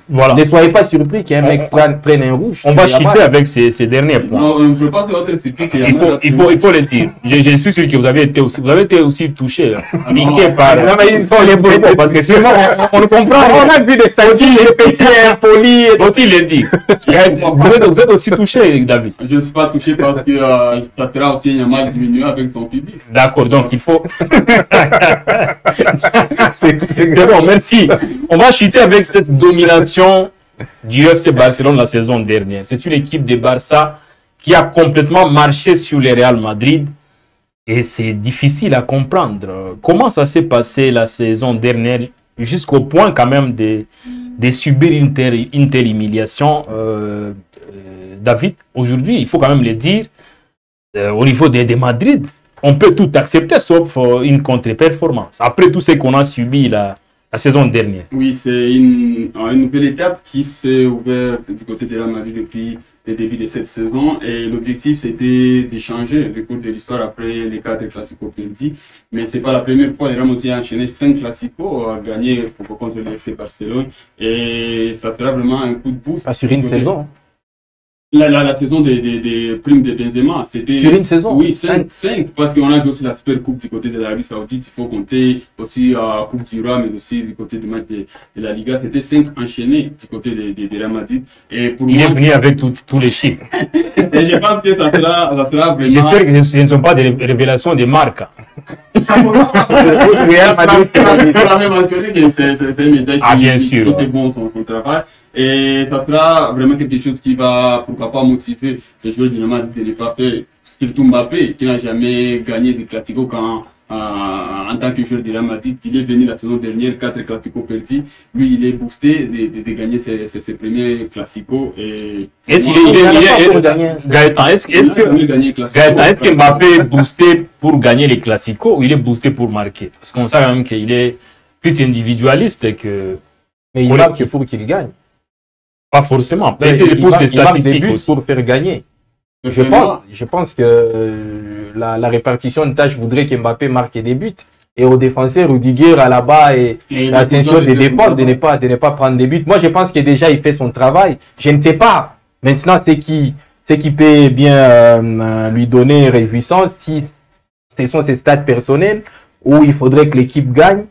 [SPEAKER 3] Voilà. Ne soyez pas surpris qu'un mec prenne un rouge.
[SPEAKER 1] On va chuter avec ces derniers points.
[SPEAKER 4] Non, on ne peut pas se être surpris qu'il y a
[SPEAKER 1] il faut le dire. Je suis sûr que vous avez été aussi touché, piqué par...
[SPEAKER 3] Non, mais ils sont les brebis, parce que sinon, on le comprend. On a vu des statuts, les petits impolis.
[SPEAKER 1] Faut-il le dire. Vous êtes aussi touché, David?
[SPEAKER 4] Je ne suis pas touché parce que ça sera aussi un mal diminué avec son pubis.
[SPEAKER 1] D'accord, donc il faut... C'est bon, merci. On va chuter avec cette domination du FC Barcelone la saison dernière. C'est une équipe de Barça qui a complètement marché sur le Real Madrid et c'est difficile à comprendre. Comment ça s'est passé la saison dernière jusqu'au point quand même de subir une telle humiliation. David, aujourd'hui, il faut quand même le dire, au niveau de Madrid, on peut tout accepter sauf une contre-performance. Après tout ce qu'on a subi la saison dernière.
[SPEAKER 4] Oui, c'est une nouvelle étape qui s'est ouverte du côté de la Madrid depuis le début de cette saison. Et l'objectif, c'était de changer le cours de l'histoire après les 4 classicos perdus. Mais ce n'est pas la première fois. Le Real Madrid a enchaîné 5 classicos à gagner contre le FC Barcelone. Et ça fera vraiment un coup de boost.
[SPEAKER 3] Pas sur une saison.
[SPEAKER 4] La saison des primes de Benzema, c'était...
[SPEAKER 3] Sur une saison?
[SPEAKER 4] Oui, 5, parce qu'on a joué aussi la Super Coupe du côté de l'Arabie Saoudite. Il faut compter aussi la Coupe du Roi, mais aussi du côté du match de la Liga. C'était 5 enchaînés du côté de Real Madrid. Et pour
[SPEAKER 1] il est venu avec tous les chiffres.
[SPEAKER 4] Et je pense que ça sera vraiment...
[SPEAKER 1] J'espère que ce ne sont pas des révélations de marque.
[SPEAKER 4] Real Madrid, c'est même mentionné que c'est un média qui fait bon son travail. Et ça sera vraiment quelque chose qui va, pourquoi pas, motiver ces joueurs du Real Madrid de ne pas faire, surtout Mbappé, qui n'a jamais gagné de classico en tant que joueur du Real Madrid. Il est venu la saison dernière, 4 classicos perdus. Lui, il est boosté de gagner ses premiers classicos.
[SPEAKER 1] Est-ce que Mbappé est boosté pour gagner les classicos ou il est boosté pour marquer? Parce qu'on sait quand même qu'il est plus individualiste que...
[SPEAKER 3] Mais il marque pour qu'il gagne.
[SPEAKER 1] Pas forcément.
[SPEAKER 3] Il marque des buts pour faire gagner. Je pense que la répartition de tâches voudrait qu'Mbappé marque des buts. Et aux défenseurs, Rudiger à la bas et l'attention de défendre, de ne pas prendre des buts. Moi, je pense que déjà, il fait son travail. Je ne sais pas. Maintenant, c'est qui peut bien lui donner réjouissance si ce sont ses stats personnels où il faudrait que l'équipe gagne.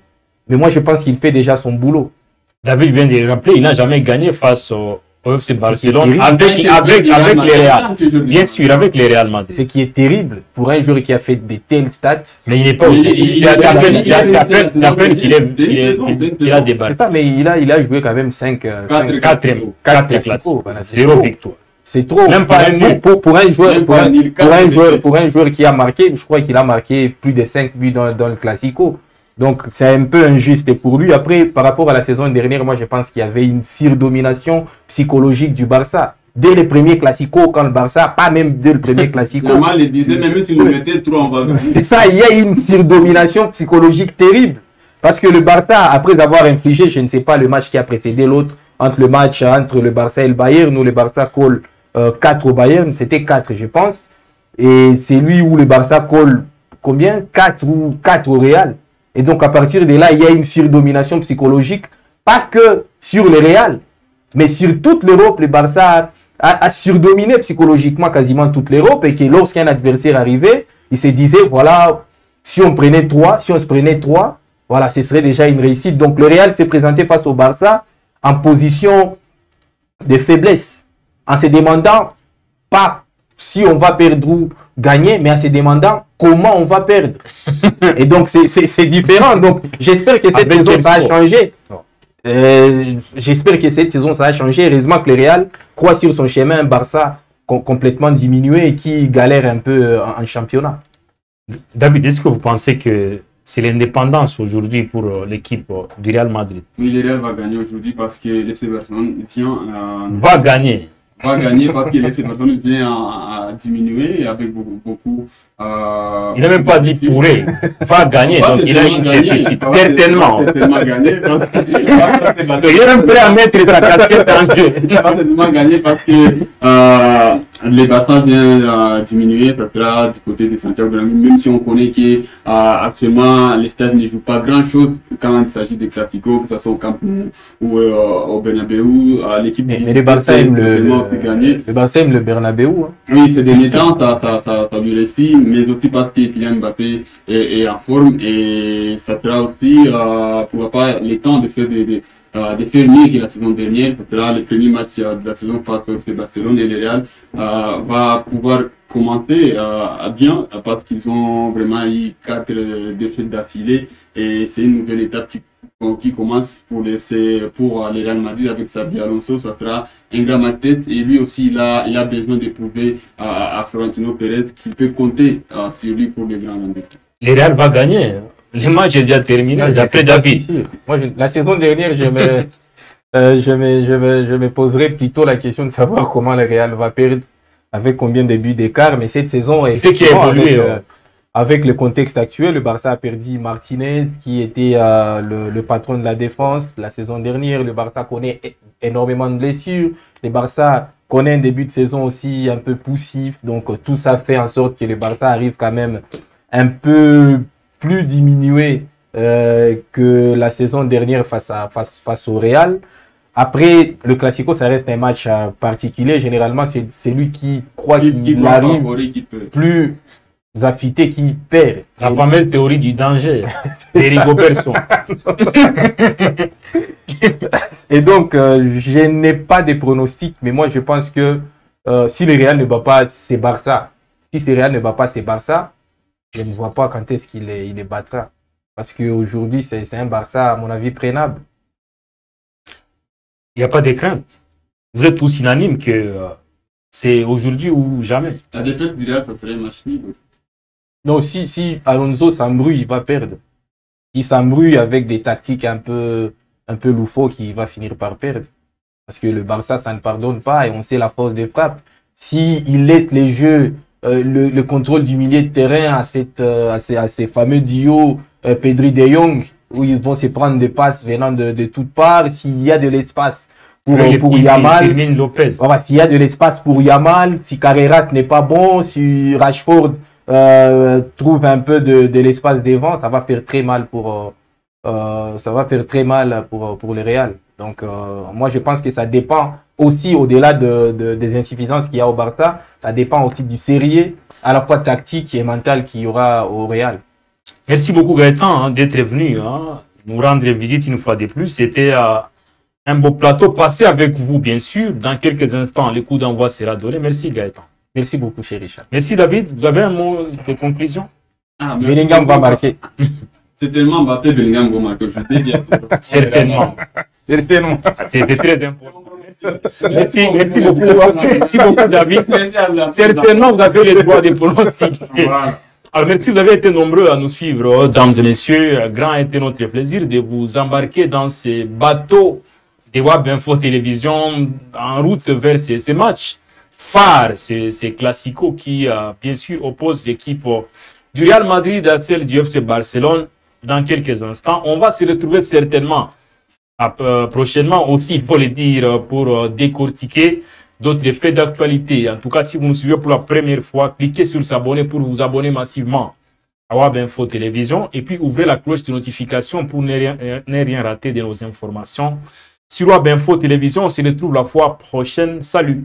[SPEAKER 3] Mais moi, je pense qu'il fait déjà son boulot.
[SPEAKER 1] David vient de le rappeler, il n'a jamais gagné face au FC Barcelone avec les Real. Bien sûr, avec les Real Madrid.
[SPEAKER 3] Ce qui est terrible pour un joueur qui a fait de telles stats.
[SPEAKER 1] Mais il n'est pas aussi. C'est à peine qu'il a débarqué.
[SPEAKER 3] C'est ça, mais il a joué quand même 4
[SPEAKER 1] classiques. 0 victoire.
[SPEAKER 3] C'est trop. Même pas pour un joueur qui a marqué, je crois qu'il a marqué plus de 5 buts dans le Classico. Donc, c'est un peu injuste pour lui. Après, par rapport à la saison dernière, moi, je pense qu'il y avait une surdomination psychologique du Barça. Dès les premiers classicos, quand le Barça, pas même dès le premier classico.
[SPEAKER 4] Normal, il disait, même si nous mettait trop en valeur.
[SPEAKER 3] C'est ça, il y a une surdomination psychologique terrible. Parce que le Barça, après avoir infligé, je ne sais pas, le match qui a précédé l'autre, entre le Barça et le Bayern, où le Barça colle 4 au Bayern, c'était 4, je pense. Et c'est lui où le Barça colle combien? 4 au Real. Et donc, à partir de là, il y a une surdomination psychologique, pas que sur le Real, mais sur toute l'Europe. Le Barça a surdominé psychologiquement quasiment toute l'Europe et que lorsqu'un adversaire arrivait, il se disait, voilà, si on se prenait 3, voilà, ce serait déjà une réussite. Donc, le Real s'est présenté face au Barça en position de faiblesse, en se demandant pas si on va perdre ou gagner, mais en se demandant comment on va perdre. Et donc, c'est différent. Donc, j'espère que cette saison, ça a changé. J'espère que cette saison, ça a changé. Heureusement que le Real croit sur son chemin, un Barça complètement diminué et qui galère un peu en championnat.
[SPEAKER 1] David, est-ce que vous pensez que c'est l'indépendance aujourd'hui pour l'équipe du Real Madrid?
[SPEAKER 4] Oui, le Real va gagner aujourd'hui parce que l'FC Barcelone
[SPEAKER 1] va gagner.
[SPEAKER 4] Va gagner parce que l'FC Barcelone vient à diminuer avec beaucoup.
[SPEAKER 1] Il n'a même pas dit pourrait. Va gagner. Donc il a certainement
[SPEAKER 4] gagné.
[SPEAKER 1] Il est même prêt à mettre sa casquette en jeu.
[SPEAKER 4] Il va certainement gagner parce que les Barça vient diminuer, ça sera du côté de Santiago Bernabéu, même si on connaît qu'actuellement les stades ne jouent pas grand-chose quand il s'agit des classicos, que ce soit au Camp Nou ou au Bernabéu. L'équipe
[SPEAKER 3] mais le Barça aime le Barça aime le Bernabéu. Hein.
[SPEAKER 4] Oui, ces derniers temps, ça lui réussit, mais aussi parce que Kylian Mbappé est en forme et ça sera aussi, pourquoi pas, le temps de faire de faire mieux que la saison dernière. Ce sera le premier match de la saison face au Barcelone et le Real va pouvoir commencer bien parce qu'ils ont vraiment eu 4 défaites d'affilée et c'est une nouvelle étape qui commence pour le Real Madrid avec Xabi Alonso. Ça sera un grand match test et lui aussi il a besoin de prouver à Florentino Pérez qu'il peut compter sur lui pour les grands rendez-vous.
[SPEAKER 1] Le Real va gagner. Le match est déjà terminé, d'après David.
[SPEAKER 3] Moi, la saison dernière, je me poserais plutôt la question de savoir comment le Real va perdre, avec combien de buts d'écart. Mais cette saison, avec le contexte actuel, le Barça a perdu Martinez, qui était le patron de la défense la saison dernière. Le Barça connaît énormément de blessures. Le Barça connaît un début de saison aussi un peu poussif. Donc, tout ça fait en sorte que le Barça arrive quand même un peu plus diminué que la saison dernière face au Real. Après, le Classico, ça reste un match particulier. Généralement, c'est lui qui croit qu'il arrive plus affûté qui perd.
[SPEAKER 1] La fameuse théorie du danger. D'Erigo Persson.
[SPEAKER 3] Et donc, je n'ai pas de pronostics, mais moi, je pense que si le Real ne bat pas, c'est Barça. Si le Real ne bat pas, c'est Barça. Je ne vois pas quand est-ce qu'il les battra. Parce qu'aujourd'hui, c'est un Barça, à mon avis, prénable.
[SPEAKER 1] Il n'y a pas de crainte. Vous êtes tous unanimes que c'est aujourd'hui ou jamais.
[SPEAKER 4] La défaite du Real, ça serait un match nul.
[SPEAKER 3] Non, si Alonso s'embrouille, il va perdre. Il s'embrouille avec des tactiques un peu loufoques, il va finir par perdre. Parce que le Barça, ça ne pardonne pas et on sait la force des frappes. S'il laisse les jeux, le contrôle du milieu de terrain à ces fameux duos Pedri de Jong, où ils vont se prendre des passes venant de toutes parts, s'il y a de l'espace pour Yamal, voilà, s'il y a de l'espace pour Yamal, si Carreras n'est pas bon, si Rashford trouve un peu de l'espace devant, ça va faire très mal pour le Real. Donc moi je pense que ça dépend aussi, au-delà des insuffisances qu'il y a au Barça, ça dépend aussi du sérieux à la fois tactique et mental qu'il y aura au Real.
[SPEAKER 1] Merci beaucoup Gaëtan d'être venu nous rendre visite une fois de plus. C'était un beau plateau passé avec vous, bien sûr. Dans quelques instants, le coup d'envoi sera donné. Merci Gaëtan.
[SPEAKER 3] Merci beaucoup, cher Richard.
[SPEAKER 1] Merci David. Vous avez un mot de conclusion?
[SPEAKER 3] Bellingham va marquer.
[SPEAKER 4] C'est tellement Mbappé, Bellingham va marquer. Je t'ai dit.
[SPEAKER 1] Certainement.
[SPEAKER 3] Certainement.
[SPEAKER 1] C'était très important. Merci beaucoup. Merci beaucoup David. Certainement, vous avez le droit de pronostiquer. Voilà. Alors, merci, vous avez été nombreux à nous suivre, dames et messieurs. Grand a été notre plaisir de vous embarquer dans ces bateaux de Web Info Télévision en route vers ces matchs phares, ces classicos qui, bien sûr, opposent l'équipe du Real Madrid à celle du FC Barcelone dans quelques instants. On va se retrouver certainement prochainement aussi, il faut le dire, pour décortiquer d'autres faits d'actualité. En tout cas, si vous nous suivez pour la première fois, cliquez sur s'abonner pour vous abonner massivement à Web Info Télévision et puis ouvrez la cloche de notification pour ne rien rater de nos informations. Sur Web Info Télévision, on se retrouve la fois prochaine. Salut!